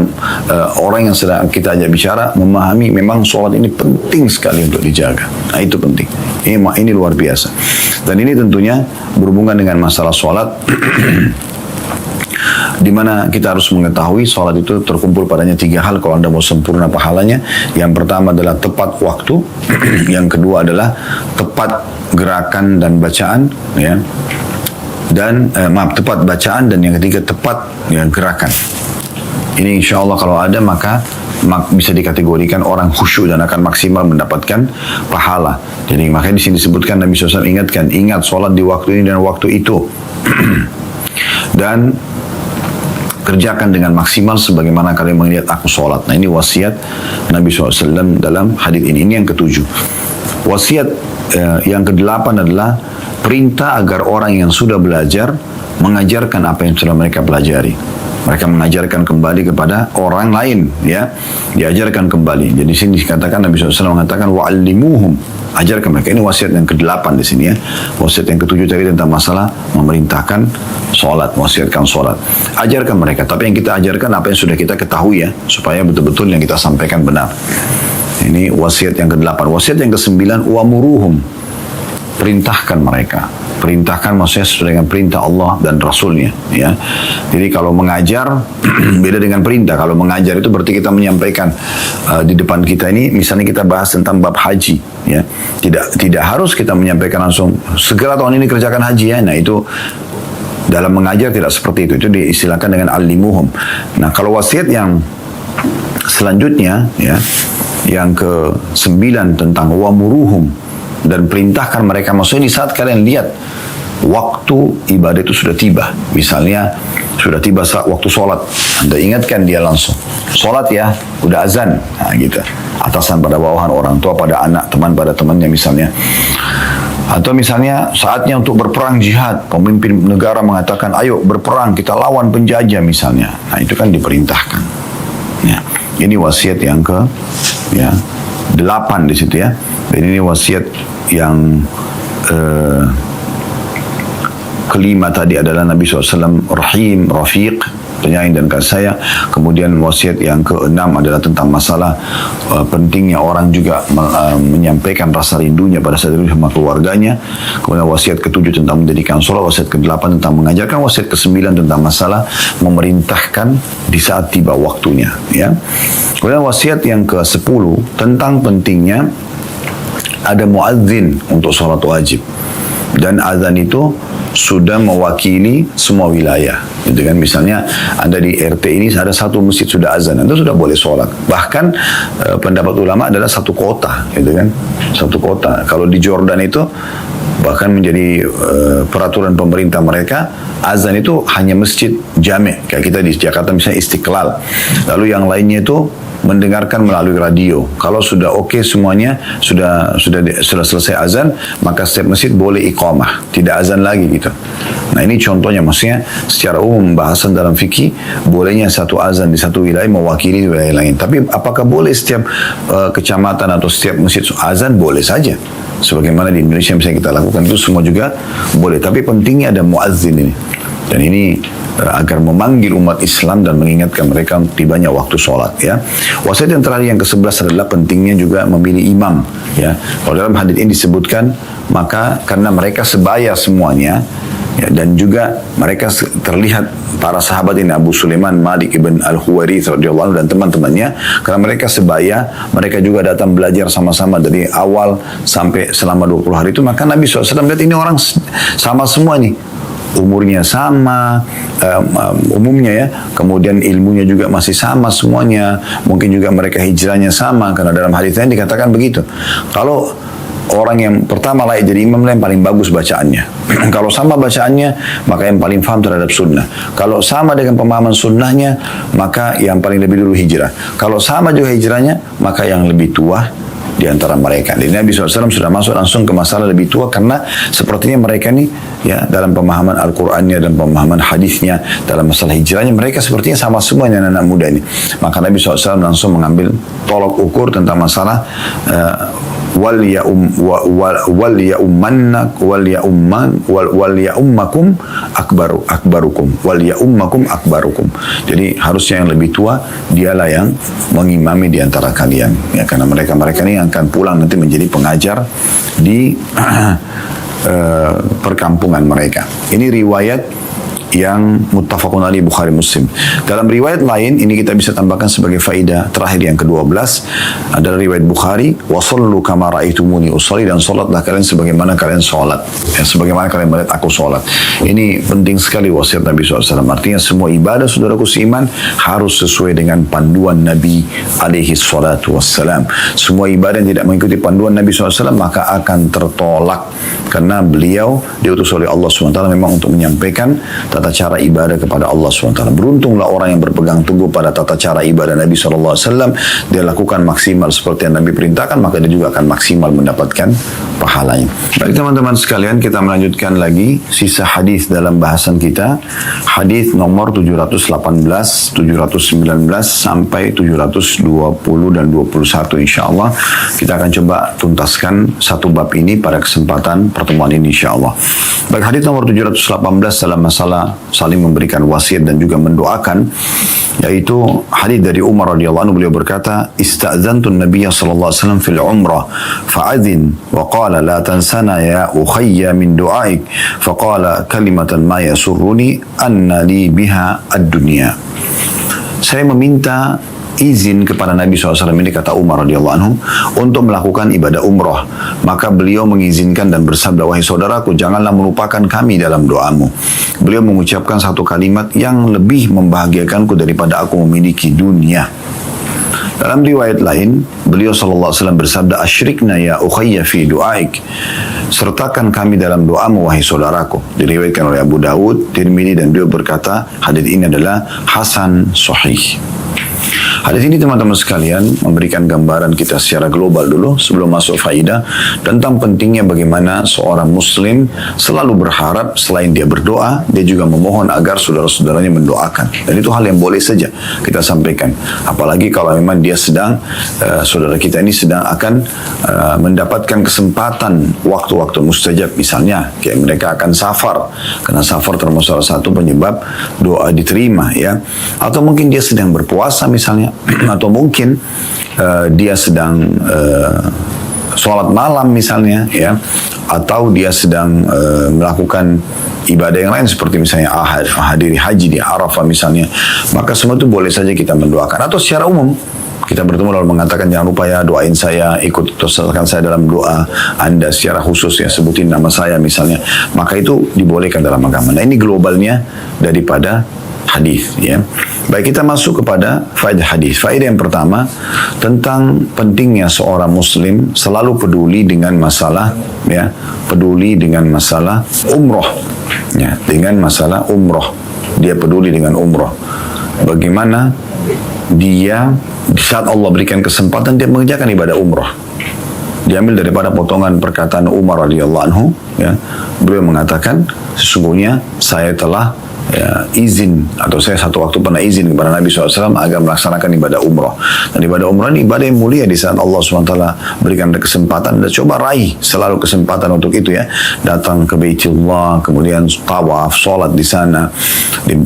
orang yang sedang kita ajak bicara memahami memang sholat ini penting sekali untuk dijaga. Nah itu penting. Ini luar biasa. Dan ini tentunya berhubungan dengan masalah sholat di mana kita harus mengetahui sholat itu terkumpul padanya 3 hal kalau Anda mau sempurna pahalanya. Yang pertama adalah tepat waktu, yang kedua adalah tepat gerakan dan bacaan, ya. Dan tepat bacaan, dan yang ketiga tepat gerakan. Ini insya Allah kalau ada maka bisa dikategorikan orang khusyuk dan akan maksimal mendapatkan pahala. Jadi makanya di sini disebutkan Nabi SAW ingatkan, ingat sholat di waktu ini dan waktu itu dan kerjakan dengan maksimal sebagaimana kalian melihat aku sholat. Nah ini wasiat Nabi SAW dalam hadis ini. Ini yang ke-7. Wasiat yang ke-8 adalah perintah agar orang yang sudah belajar mengajarkan apa yang sudah mereka pelajari. Mereka mengajarkan kembali kepada orang lain, ya, diajarkan kembali. Jadi di sini dikatakan Nabi SAW mengatakan wa'allimuhum, ajarkan mereka. Ini wasiat yang ke-8 di sini, ya. Wasiat yang ke-7 tadi tentang masalah memerintahkan sholat, wasiatkan sholat. Ajarkan mereka, tapi yang kita ajarkan apa yang sudah kita ketahui, ya, supaya betul-betul yang kita sampaikan benar. Ini wasiat yang ke-8. Wasiat yang ke-9, wa'muruhum, perintahkan mereka. Perintahkan maksudnya sesuai dengan perintah Allah dan Rasulnya, ya. Jadi kalau mengajar beda dengan perintah. Kalau mengajar itu berarti kita menyampaikan di depan kita ini, misalnya kita bahas tentang bab haji, ya. Tidak harus kita menyampaikan langsung segera tahun ini kerjakan haji, ya. Nah itu dalam mengajar tidak seperti itu. Itu diistilahkan dengan alimuhum. Nah kalau wasiat yang selanjutnya, ya, yang ke-9 tentang wamuruhum, dan perintahkan mereka, maksudnya di saat kalian lihat waktu ibadah itu sudah tiba, misalnya sudah tiba saat waktu sholat, Anda ingatkan dia langsung, sholat ya, udah azan, nah gitu, atasan pada bawahan, orang tua pada anak, teman pada temannya misalnya. Atau misalnya saatnya untuk berperang jihad, pemimpin negara mengatakan ayo berperang, kita lawan penjajah misalnya, nah itu kan diperintahkan, ya. Ini wasiat yang ke-8 di situ, ya. Dan ini wasiat yang kelima tadi adalah Nabi SAW rahim, rafiq, penyayang dan kasih sayang. Kemudian wasiat yang ke-6 adalah tentang masalah pentingnya orang juga menyampaikan rasa rindunya pada saat itu sama keluarganya. Kemudian wasiat ke-7 tentang mendirikan sholat, wasiat ke-8 tentang mengajarkan, wasiat ke-9 tentang masalah memerintahkan di saat tiba waktunya, ya. Kemudian wasiat yang ke-10 tentang pentingnya ada muadzin untuk sholat wajib, dan azan itu sudah mewakili semua wilayah, gitu kan. Misalnya Anda di RT ini ada satu masjid sudah azan, Anda sudah boleh sholat. Bahkan pendapat ulama adalah satu kota, gitu kan, satu kota. Kalau di Jordan itu bahkan menjadi peraturan pemerintah mereka, azan itu hanya masjid jami', kayak kita di Jakarta misalnya Istiqlal. Lalu yang lainnya itu mendengarkan melalui radio. Kalau sudah oke semuanya, sudah selesai azan, maka setiap masjid boleh iqamah, tidak azan lagi gitu. Nah ini contohnya, maksudnya secara umum pembahasan dalam fikih, bolehnya satu azan di satu wilayah mewakili wilayah lain. Tapi apakah boleh setiap kecamatan atau setiap masjid azan? Boleh saja. Sebagaimana di Indonesia misalnya kita lakukan itu semua juga boleh. Tapi pentingnya ada muazzin ini. Dan ini agar memanggil umat Islam dan mengingatkan mereka tibanya waktu sholat, ya. Wasiat yang terakhir yang ke-11 adalah pentingnya juga memilih imam, ya. Kalau dalam hadits ini disebutkan, maka karena mereka sebaya semuanya, ya, dan juga mereka terlihat para sahabat ini, Abu Sulaiman, Malik ibn Al-Huwairits radhiyallahu anhu dan teman-temannya, karena mereka sebaya, mereka juga datang belajar sama-sama dari awal sampai selama 20 hari itu, maka Nabi SAW lihat ini orang sama semua nih. Umurnya sama, umumnya ya, kemudian ilmunya juga masih sama semuanya, mungkin juga mereka hijrahnya sama, karena dalam hadisnya dikatakan begitu. Kalau orang yang pertama layak jadi imam yang paling bagus bacaannya. Kalau sama bacaannya, maka yang paling faham terhadap sunnah. Kalau sama dengan pemahaman sunnahnya, maka yang paling lebih dulu hijrah. Kalau sama juga hijrahnya, maka yang lebih tua di antara mereka. Jadi Nabi SAW sudah masuk langsung ke masalah lebih tua, karena sepertinya mereka ini, ya, dalam pemahaman Al-Qur'annya dan pemahaman hadisnya, dalam masalah hijrahnya, mereka sepertinya sama semuanya anak-anak muda ini. Maka Nabi SAW langsung mengambil tolok ukur tentang masalah wal ummakum akbarukum. Jadi harusnya yang lebih tua dialah yang mengimami di antara kalian, ya, karena mereka ini akan pulang nanti menjadi pengajar di perkampungan mereka. Ini riwayat yang muttafaqun alaih Bukhari Muslim. Dalam riwayat lain, ini kita bisa tambahkan sebagai faedah terakhir yang ke-12, adalah riwayat Bukhari, wa sallu kama ra'aitumuni usolli, dan salatlah kalian sebagaimana kalian salat, ya, sebagaimana kalian melihat aku salat. Ini penting sekali wasiat Nabi SAW. Artinya semua ibadah, saudaraku seiman, harus sesuai dengan panduan Nabi alaihi salatu wassalam. Semua ibadah yang tidak mengikuti panduan Nabi SAW maka akan tertolak, karena beliau diutus oleh Allah SWT memang untuk menyampaikan tata cara ibadah kepada Allah SWT. Beruntunglah orang yang berpegang teguh pada tata cara ibadah Nabi SAW, dia lakukan maksimal seperti yang Nabi perintahkan, maka dia juga akan maksimal mendapatkan pahalanya. Baik teman-teman sekalian, kita melanjutkan lagi sisa hadis dalam bahasan kita. Hadis nomor 718, 719 sampai 720 dan 21 insyaAllah. Kita akan coba tuntaskan satu bab ini pada kesempatan pertemuan ini insyaAllah. Baik, hadis nomor 718 dalam masalah saling memberikan wasiat dan juga mendoakan, yaitu hadis dari Umar radhiyallahu anhu. Beliau berkata, "Ista'zantu an-nabiy sallallahu alaihi wasallam fil umrah fa'adhin wa qala la tansana ya ukhayya min du'aik fa qala kalimatan ma yasurruni anna li biha ad-dunya." Saya meminta izin kepada Nabi SAW, ini kata Umar radhiyallahu anhu, untuk melakukan ibadah umrah. Maka beliau mengizinkan dan bersabda, "Wahai saudaraku, janganlah melupakan kami dalam doamu." Beliau mengucapkan satu kalimat yang lebih membahagiakanku daripada aku memiliki dunia. Dalam riwayat lain, beliau SAW bersabda, "Asyrikna ya ukhayya fi du'aik." Sertakan kami dalam doamu, wahai saudaraku. Diriwayatkan oleh Abu Dawud, Tirmidzi, dan beliau berkata, hadis ini adalah hasan sahih. Hadis ini teman-teman sekalian memberikan gambaran kita secara global dulu sebelum masuk faidah tentang pentingnya bagaimana seorang muslim selalu berharap selain dia berdoa, dia juga memohon agar saudara-saudaranya mendoakan. Dan itu hal yang boleh saja kita sampaikan. Apalagi kalau memang dia sedang, saudara kita ini sedang akan mendapatkan kesempatan waktu-waktu mustajab, misalnya kayak mereka akan safar, karena safar termasuk salah satu penyebab doa diterima, ya. Atau mungkin dia sedang berpuasa misalnya, atau mungkin dia sedang sholat malam misalnya, ya, atau dia sedang melakukan ibadah yang lain seperti misalnya hadiri haji di Arafah misalnya, maka semua itu boleh saja kita mendoakan. Atau secara umum kita bertemu lalu mengatakan jangan lupa ya doain saya, ikut sertakan saya dalam doa Anda secara khusus ya, sebutin nama saya misalnya, maka itu dibolehkan dalam agama. Nah ini globalnya daripada hadis ya. Baik, kita masuk kepada faedah hadis. Faedah yang pertama tentang pentingnya seorang muslim selalu peduli dengan masalah ya, peduli dengan masalah umroh ya, dengan masalah umroh. Dia peduli dengan umroh. Bagaimana dia di saat Allah berikan kesempatan dia mengerjakan ibadah umroh. Diambil daripada potongan perkataan Umar radhiyallahu anhu ya. Beliau mengatakan sesungguhnya saya telah izin, atau saya satu waktu pernah izin kepada Nabi SAW agar melaksanakan ibadah umrah. Dan ibadah umrah ini ibadah yang mulia di saat Allah SWT berikan kesempatan, dan coba raih selalu kesempatan untuk itu ya. Datang ke Baitullah, kemudian tawaf, sholat di sana,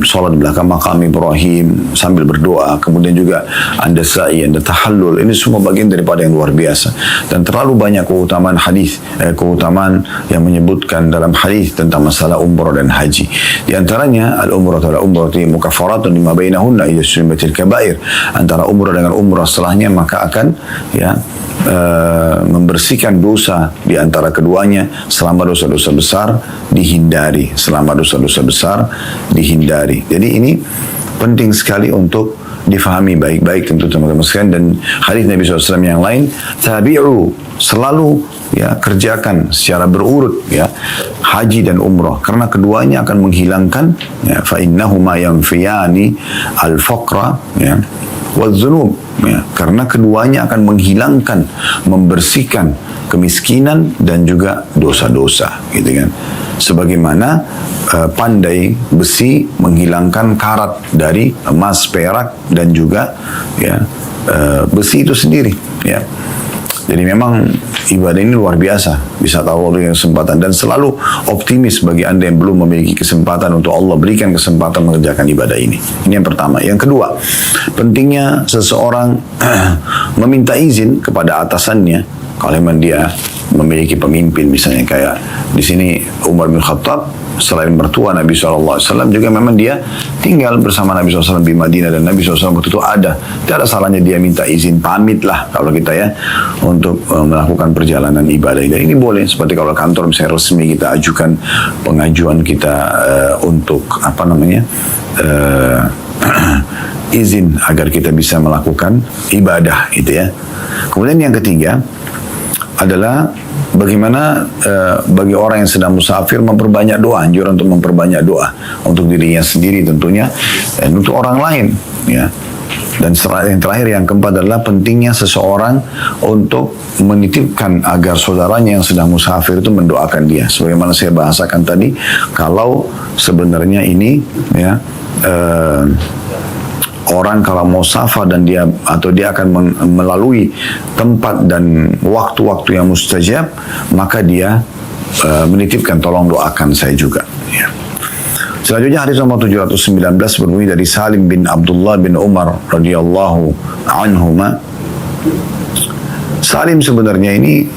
sholat di belakang makam Ibrahim sambil berdoa, kemudian juga Anda sa'i, Anda tahallul. Ini semua bagian daripada yang luar biasa. Dan terlalu banyak keutamaan hadis, keutamaan yang menyebutkan dalam hadis tentang masalah umrah dan haji. Di antaranya al-umrah mukaffaratun lima bainahunna idza sumibatil kabair. Antara umrah dengan umrah setelahnya maka akan ya membersihkan dosa di antara keduanya selama dosa-dosa besar dihindari, selama dosa-dosa besar dihindari. Jadi ini penting sekali untuk difahami baik-baik tentu teman-teman sekalian. Dan hadis Nabi SAW yang lain, tabi'u, selalu ya kerjakan secara berurut ya haji dan umrah, karena keduanya akan menghilangkan ya, fa innahuma yanfiyani al-faqra ya wal-dzunub ya, karena keduanya akan menghilangkan, membersihkan kemiskinan dan juga dosa-dosa gitu kan. Sebagaimana pandai besi menghilangkan karat dari emas, perak dan juga ya besi itu sendiri ya. Jadi memang ibadah ini luar biasa bisa tahu Allah berikan kesempatan, dan selalu optimis bagi Anda yang belum memiliki kesempatan untuk Allah berikan kesempatan mengerjakan ibadah ini. Ini yang pertama. Yang kedua, pentingnya seseorang meminta izin kepada atasannya kalau memang dia memiliki pemimpin, misalnya kayak di sini Umar bin Khattab, selain mertua Nabi SAW juga memang dia tinggal bersama Nabi SAW di Madinah, dan Nabi SAW waktu itu ada. Tidak ada salahnya dia minta izin, pamit lah kalau kita ya untuk melakukan perjalanan ibadah. Dan ini boleh, seperti kalau kantor misalnya resmi kita ajukan pengajuan kita untuk apa namanya izin agar kita bisa melakukan ibadah gitu ya. Kemudian yang ketiga adalah bagaimana bagi orang yang sedang musafir memperbanyak doa, anjuran untuk memperbanyak doa untuk dirinya sendiri tentunya dan untuk orang lain ya. Dan yang terakhir yang keempat adalah pentingnya seseorang untuk menitipkan agar saudaranya yang sedang musafir itu mendoakan dia. Sebagaimana saya bahasakan tadi, kalau sebenarnya ini ya orang kalau mau safar dan dia akan melalui tempat dan waktu-waktu yang mustajab, maka dia menitipkan tolong doakan saya juga ya. Selanjutnya hadis nomor 719 berbunyi dari Salim bin Abdullah bin Umar radhiyallahu anhuma. Salim sebenarnya ini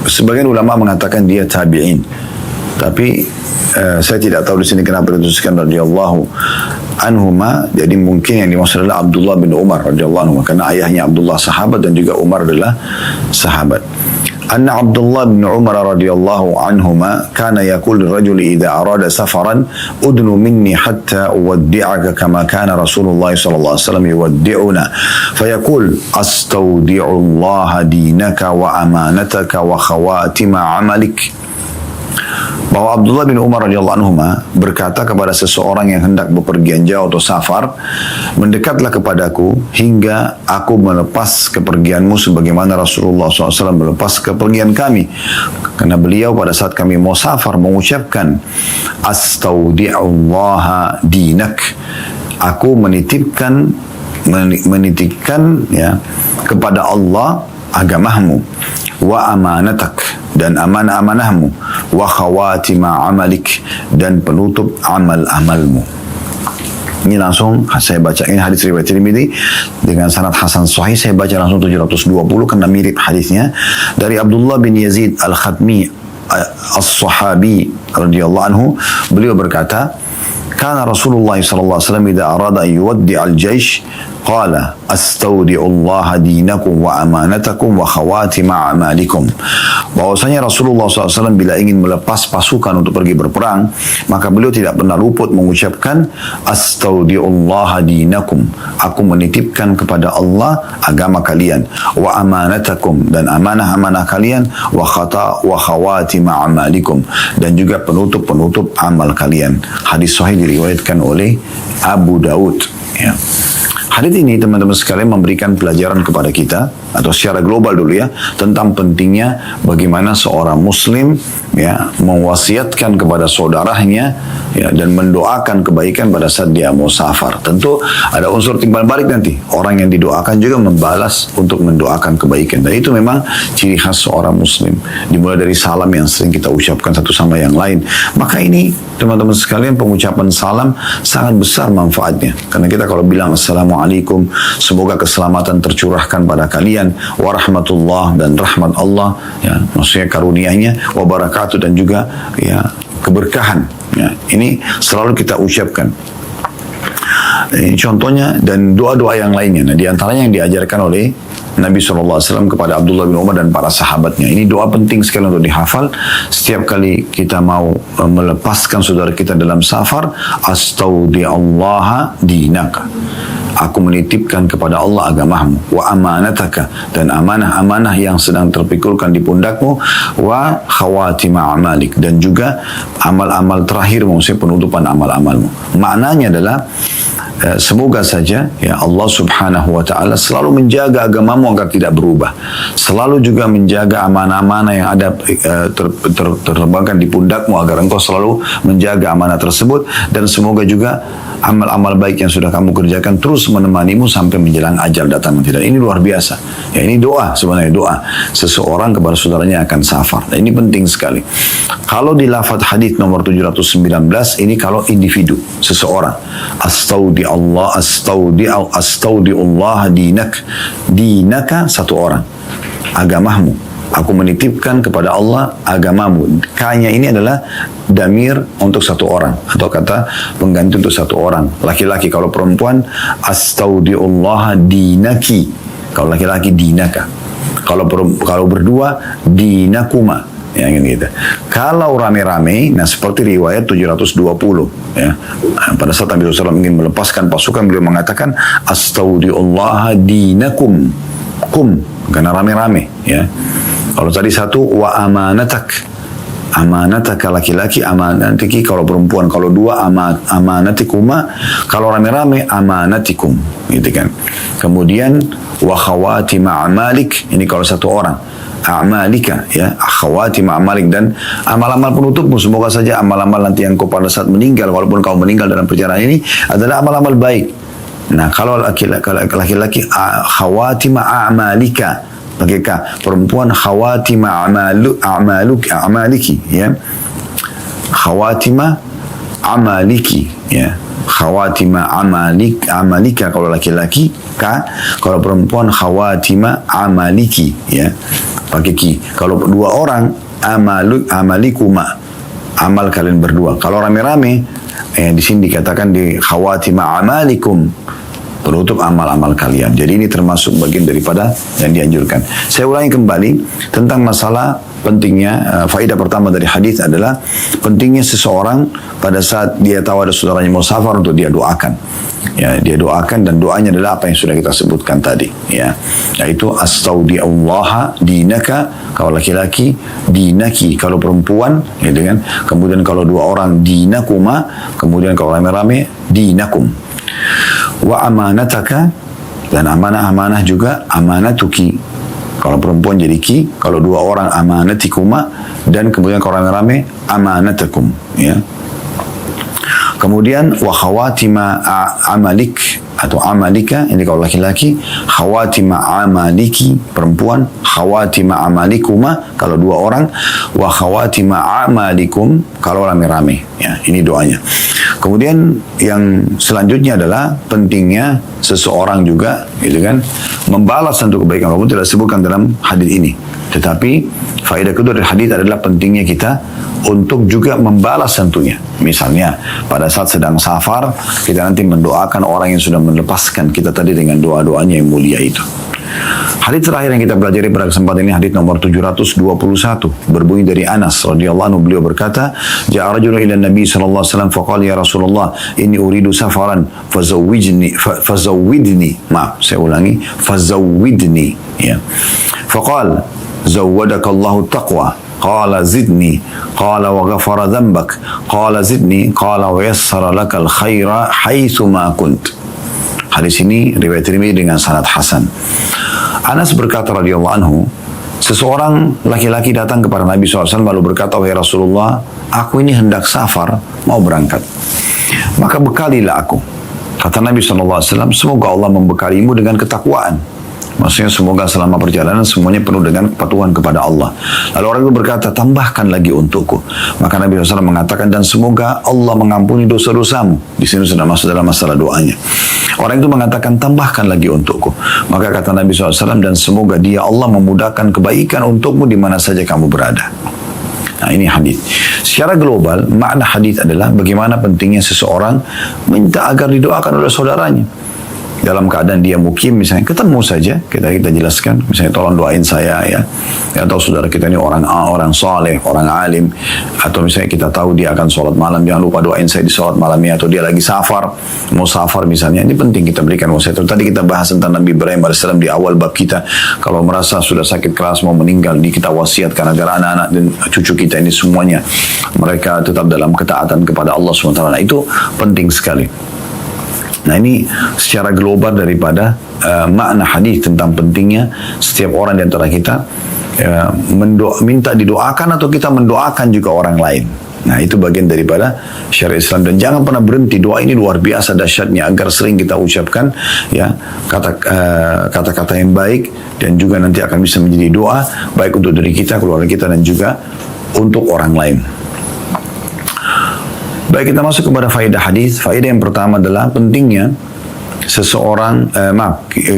sebagian ulama mengatakan dia tabi'in, tapi saya tidak tahu di sini kenapa dituliskan radhiyallahu anhuma. Jadi mungkin yang dimaksud adalah Abdullah bin Umar radhiyallahu anhu, karena ayahnya Abdullah sahabat dan juga Umar adalah sahabat. Anna Abdullah bin Umar radhiyallahu anhuma kana yaqul lirajuli idza arada safaran udnu minni hatta uwaddi'aka kama kana Rasulullah sallallahu alaihi wasallam yuwaddi'una fayaqul astaudi'ullaha dinaka wa amanataka wa khawatima 'amalik. Bahwa Abdullah bin Umar radhiyallahu anhu berkata kepada seseorang yang hendak bepergian jauh atau safar, mendekatlah kepadaku hingga aku melepas kepergianmu sebagaimana Rasulullah SAW melepas kepergian kami. Karena beliau pada saat kami mau safar mengucapkan astaudi'ullaha dinak, aku menitipkan ya kepada Allah agamamu, wa amanatak, dan amanah-amanahmu, wa khawatima amalik, dan penutup amal-amalmu. Ini langsung saya baca, ini hadis riwayat Tirmidzi dengan sanad hasan sahih. Saya baca langsung 720 karena mirip hadisnya dari Abdullah bin Yazid al-Khatmi as-Sahabi radhiyallahu anhu. Beliau berkata, Kana Rasulullah sallallahu alaihi wasallam idza arada an yuwaddi' al-jaysh qala astaudi'ullaha dinakum wa amanatakum wa khawatima a'malikum. Bahwasanya Rasulullah SAW bila ingin melepas pasukan untuk pergi berperang, maka beliau tidak pernah luput mengucapkan astaudi'ullaha dinakum, aku menitipkan kepada Allah agama kalian, wa amanatakum, dan amanah-amanah kalian, wa khawatima a'malikum, dan juga penutup-penutup amal kalian. Hadis sahih diriwayatkan oleh Abu Daud. Ya. Hadis ini teman-teman sekalian memberikan pelajaran kepada kita, atau secara global dulu ya, tentang pentingnya bagaimana seorang muslim ya mewasiatkan kepada saudaranya ya, dan mendoakan kebaikan pada saat dia mau safar. Tentu ada unsur timbal balik nanti, orang yang didoakan juga membalas untuk mendoakan kebaikan, dan itu memang ciri khas seorang muslim, dimulai dari salam yang sering kita ucapkan satu sama yang lain. Maka ini teman-teman sekalian, pengucapan salam sangat besar manfaatnya, karena kita kalau bilang assalamualaikum, semoga keselamatan tercurahkan pada kalian, warahmatullah, dan rahmat Allah ya, maksudnya karunia-Nya, wabarakatuh, dan juga ya keberkahan ya, ini selalu kita ucapkan. Ini contohnya, dan doa-doa yang lainnya. Nah, di antaranya yang diajarkan oleh Nabi SAW kepada Abdullah bin Umar dan para sahabatnya. Ini doa penting sekali untuk dihafal. Setiap kali kita mau melepaskan saudara kita dalam safar, astaudi'allaha dinaka, aku menitipkan kepada Allah agamamu, wa amanataka, dan amanah-amanah yang sedang terpikulkan di pundakmu, wa khawatima amalik, dan juga amal-amal terakhirmu, maksudnya penutupan amal-amalmu. Maknanya adalah semoga saja ya Allah subhanahu wa ta'ala selalu menjaga agamamu agar tidak berubah, selalu juga menjaga amanah-amanah yang ada terbangkan di pundakmu agar engkau selalu menjaga amanah tersebut, dan semoga juga amal-amal baik yang sudah kamu kerjakan terus menemanimu sampai menjelang ajal datang nanti. Dan ini luar biasa ya, ini doa, sebenarnya doa seseorang kepada saudaranya akan safar, dan ini penting sekali. Kalau di lafaz hadis nomor 719 ini kalau individu seseorang, astaudi'ullah dinaka satu orang, agamamu, aku menitipkan kepada Allah agamamu. Kanya ini adalah damir untuk satu orang, atau kata pengganti untuk satu orang, laki-laki. Kalau perempuan astaudi'ullah dinaki, kalau laki-laki dinaka, kalau berdua dinakuma ya, gitu. Kalau rame-rame, nah seperti riwayat 720 ya, pada saat Nabi SAW ingin melepaskan pasukan, beliau mengatakan astaudi'ullah dinakum, kum, karena rame-rame ya. Kalau tadi satu, wa amanataka laki-laki, amanatiki kalau perempuan. Kalau dua, amanatikuma, kalau rame-rame amanatikum, gitu kan. Kemudian wa khawatima amalik, ini kalau satu orang, a'malika ya, khawatim a'malik, dan amal-amal penutupmu, semoga saja amal-amal nanti yang kau pada saat meninggal, walaupun kau meninggal dalam perjalanan ini, adalah amal-amal baik. Nah, kalau laki-laki khawatim a'malika, pakai ka, perempuan khawatim a'maliki ya, khawatim amaliki ya, khawatima amalika kalau laki-laki ka, kalau perempuan khawatima amaliki ya, pakai ki. Kalau dua orang amalikuma, amal kalian berdua. Kalau rame-rame di sini dikatakan di khawatima amalikum, penutup amal-amal kalian. Jadi ini termasuk bagian daripada yang dianjurkan. Saya ulangi kembali tentang masalah pentingnya, faedah pertama dari hadis adalah pentingnya seseorang pada saat dia tahu ada saudaranya mau safar untuk dia doakan. Ya, dia doakan, dan doanya adalah apa yang sudah kita sebutkan tadi ya, yaitu astaudi'allaha dinaka kalau laki-laki, dinaki kalau perempuan gitu kan. Kemudian kalau dua orang dinakuma, kemudian kalau rame-rame dinakum. Wa amanataka, dan amanah-amanah juga amanatuki, kalau perempuan jadi ki, kalau dua orang amanatikuma, dan kemudian kalau rame-rame amanatakum ya. Kemudian wa khawatima amalik atau amalika, ini kalau laki-laki, khawatima amaliki perempuan, khawatima amalikuma kalau dua orang, wa khawatima amalikum kalau rame-rame. Ya, ini doanya. Kemudian yang selanjutnya adalah pentingnya seseorang juga, gitu kan, membalas untuk kebaikan walaupun tidak disebutkan dalam hadis ini. Tetapi faedah kedua dari hadis adalah pentingnya kita untuk juga membalas tentunya. Misalnya pada saat sedang safar, kita nanti mendoakan orang yang sudah melepaskan kita tadi dengan doa-doanya yang mulia itu. Hadis terakhir yang kita pelajari pada kesempatan ini hadis nomor 721 berbunyi dari Anas radhiyallahu anhu, beliau berkata, "Ja'a rajulun ila Nabi sallallahu alaihi wasallam faqala ya Rasulullah inni uridu safaran fazawwidni." Maaf, saya ulangi, fazawwidni, ya. Faqala zawwadakallahu taqwa. Qala zidni. Qala wa ghafara dhanbak. Qala zidni. Qala wa yassara lakal khaira haitsu ma kunt. Hadis ini riwayat Tirmidzi dengan sanad hasan. Anas berkata radhiyallahu anhu, seseorang laki-laki datang kepada Nabi SAW lalu berkata, "Wahai Rasulullah, aku ini hendak safar, mau berangkat. Maka bekalilah aku." Kata Nabi SAW, "Semoga Allah membekalimu dengan ketakwaan." Maksudnya semoga selama perjalanan semuanya penuh dengan kepatuhan kepada Allah. Lalu orang itu berkata, "Tambahkan lagi untukku." Maka Nabi SAW mengatakan, "Dan semoga Allah mengampuni dosa-dosamu." Di sini sudah masuk dalam masalah doanya. Orang itu mengatakan, "Tambahkan lagi untukku." Maka kata Nabi SAW, "Dan semoga dia Allah memudahkan kebaikan untukmu di mana saja kamu berada." Nah, ini hadis. Secara global, makna hadis adalah bagaimana pentingnya seseorang minta agar didoakan oleh saudaranya. Dalam keadaan dia mukim misalnya, ketemu saja, kita jelaskan, misalnya tolong doain saya ya. Atau saudara kita ini orang A, orang saleh, orang alim, atau misalnya kita tahu dia akan sholat malam, jangan lupa doain saya di sholat malamnya, atau dia lagi safar, mau safar misalnya, ini penting kita berikan wasiat. Tadi kita bahas tentang Nabi Ibrahim AS di awal bab kita, kalau merasa sudah sakit keras mau meninggal, kita wasiatkan agar anak-anak dan cucu kita ini semuanya mereka tetap dalam ketaatan kepada Allah SWT. Nah, itu penting sekali. Nah, ini secara global daripada makna hadis tentang pentingnya setiap orang di antara kita minta didoakan atau kita mendoakan juga orang lain. Nah, itu bagian daripada syariat Islam, dan jangan pernah berhenti. Doa ini luar biasa dahsyatnya, agar sering kita ucapkan ya kata-kata yang baik, dan juga nanti akan bisa menjadi doa baik untuk diri kita, keluarga kita, dan juga untuk orang lain. Baik, kita masuk kepada faedah hadis. Faedah yang pertama adalah pentingnya seseorang,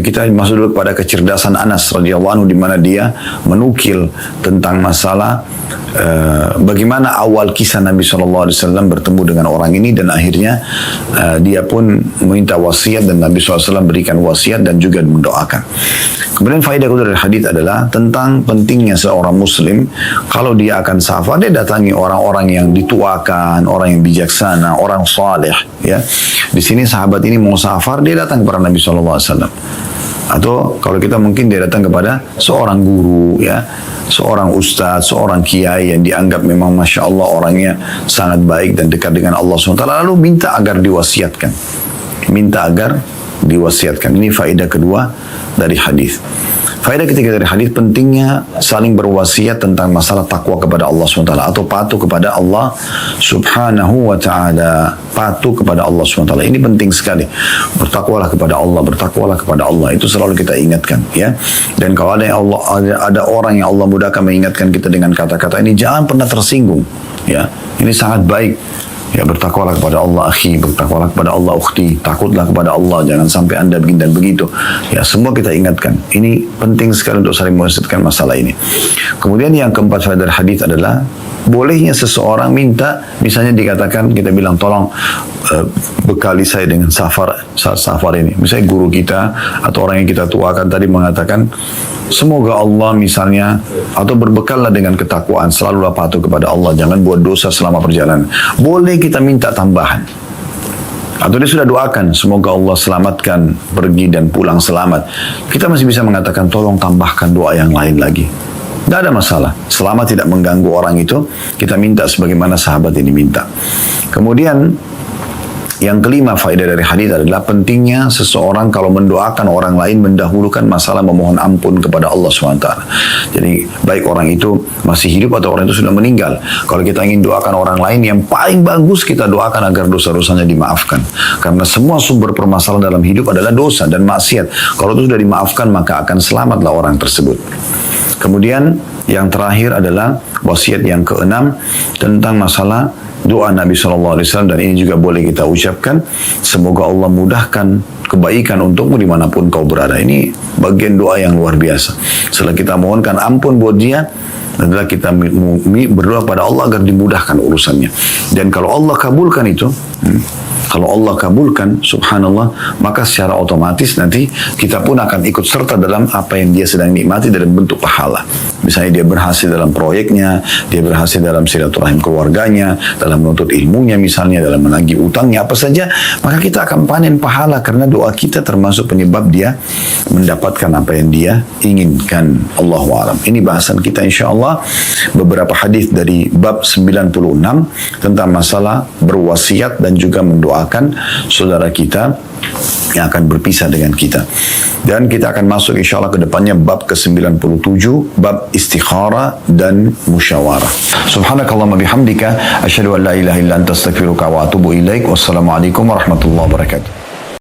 kita masuk dulu kepada kecerdasan Anas radhiyallahu anhu, di mana dia menukil tentang masalah bagaimana awal kisah Nabi SAW bertemu dengan orang ini, dan akhirnya dia pun meminta wasiat, dan Nabi SAW berikan wasiat dan juga mendoakan. Kemudian faedah kedua dari hadis adalah tentang pentingnya seorang muslim kalau dia akan safar, dia datangi orang-orang yang dituakan, orang yang bijaksana, orang saleh ya. Di sini sahabat ini mau safar, dia datang kepada Nabi SAW. Atau kalau kita mungkin dia datang kepada seorang guru ya, seorang ustadz, seorang kiai yang dianggap memang Masya Allah orangnya sangat baik dan dekat dengan Allah SWT, lalu minta agar diwasiatkan. Ini faedah kedua dari hadis. Faedah ketiga dari hadis, pentingnya saling berwasiat tentang masalah takwa kepada Allah SWT atau patuh kepada Allah Subhanahu wa ta'ala. Patuh kepada Allah SWT. Ini penting sekali. Bertakwalah kepada Allah. Itu selalu kita ingatkan ya. Dan kalau ada orang yang Allah mudahkan mengingatkan kita dengan kata-kata ini, jangan pernah tersinggung ya. Ini sangat baik. Ya, bertakwalah kepada Allah akhi, bertakwalah kepada Allah ukhti, takutlah kepada Allah, jangan sampai anda begini dan begitu. Ya, semua kita ingatkan. Ini penting sekali untuk saling mewasiatkan masalah ini. Kemudian yang keempat faedah hadis adalah bolehnya seseorang minta, misalnya dikatakan, kita bilang tolong bekali saya dengan safar ini. Misalnya guru kita atau orang yang kita tuakan tadi mengatakan, semoga Allah misalnya, atau berbekallah dengan ketakwaan, selalulah patuh kepada Allah, jangan buat dosa selama perjalanan. Boleh kita minta tambahan. Atau dia sudah doakan, semoga Allah selamatkan pergi dan pulang selamat. Kita masih bisa mengatakan, tolong tambahkan doa yang lain lagi. Tidak ada masalah. Selama tidak mengganggu orang itu, kita minta sebagaimana sahabat ini minta. Kemudian, yang kelima faedah dari hadis adalah pentingnya seseorang kalau mendoakan orang lain mendahulukan masalah memohon ampun kepada Allah SWT. Jadi baik orang itu masih hidup atau orang itu sudah meninggal, kalau kita ingin doakan orang lain, yang paling bagus kita doakan agar dosa-dosanya dimaafkan. Karena semua sumber permasalahan dalam hidup adalah dosa dan maksiat. Kalau itu sudah dimaafkan, maka akan selamatlah orang tersebut. Kemudian yang terakhir adalah wasiat yang keenam tentang masalah doa Nabi SAW, dan ini juga boleh kita ucapkan, semoga Allah mudahkan kebaikan untukmu dimanapun kau berada. Ini bagian doa yang luar biasa. Setelah kita mohonkan ampun buat dia, adalah kita berdoa pada Allah agar dimudahkan urusannya. Dan kalau Allah kabulkan itu, kalau Allah kabulkan, subhanallah, maka secara otomatis nanti kita pun akan ikut serta dalam apa yang dia sedang nikmati dalam bentuk pahala. Misalnya dia berhasil dalam proyeknya, dia berhasil dalam silaturahim keluarganya, dalam menuntut ilmunya misalnya, dalam menagih utangnya, apa saja, maka kita akan panen pahala karena doa kita termasuk penyebab dia mendapatkan apa yang dia inginkan. Allahu a'lam. Ini bahasan kita insyaAllah, beberapa hadis dari bab 96 tentang masalah berwasiat dan juga mendoakan saudara kita yang akan berpisah dengan kita. Dan kita akan masuk insyaAllah ke depannya bab ke-97, bab istikhara dan musyawarah. Subhanakallahumma bihamdika, asyhadu an la ilaha illa anta astaghfiruka wa atubu ilaik. Wassalamualaikum warahmatullahi wabarakatuh.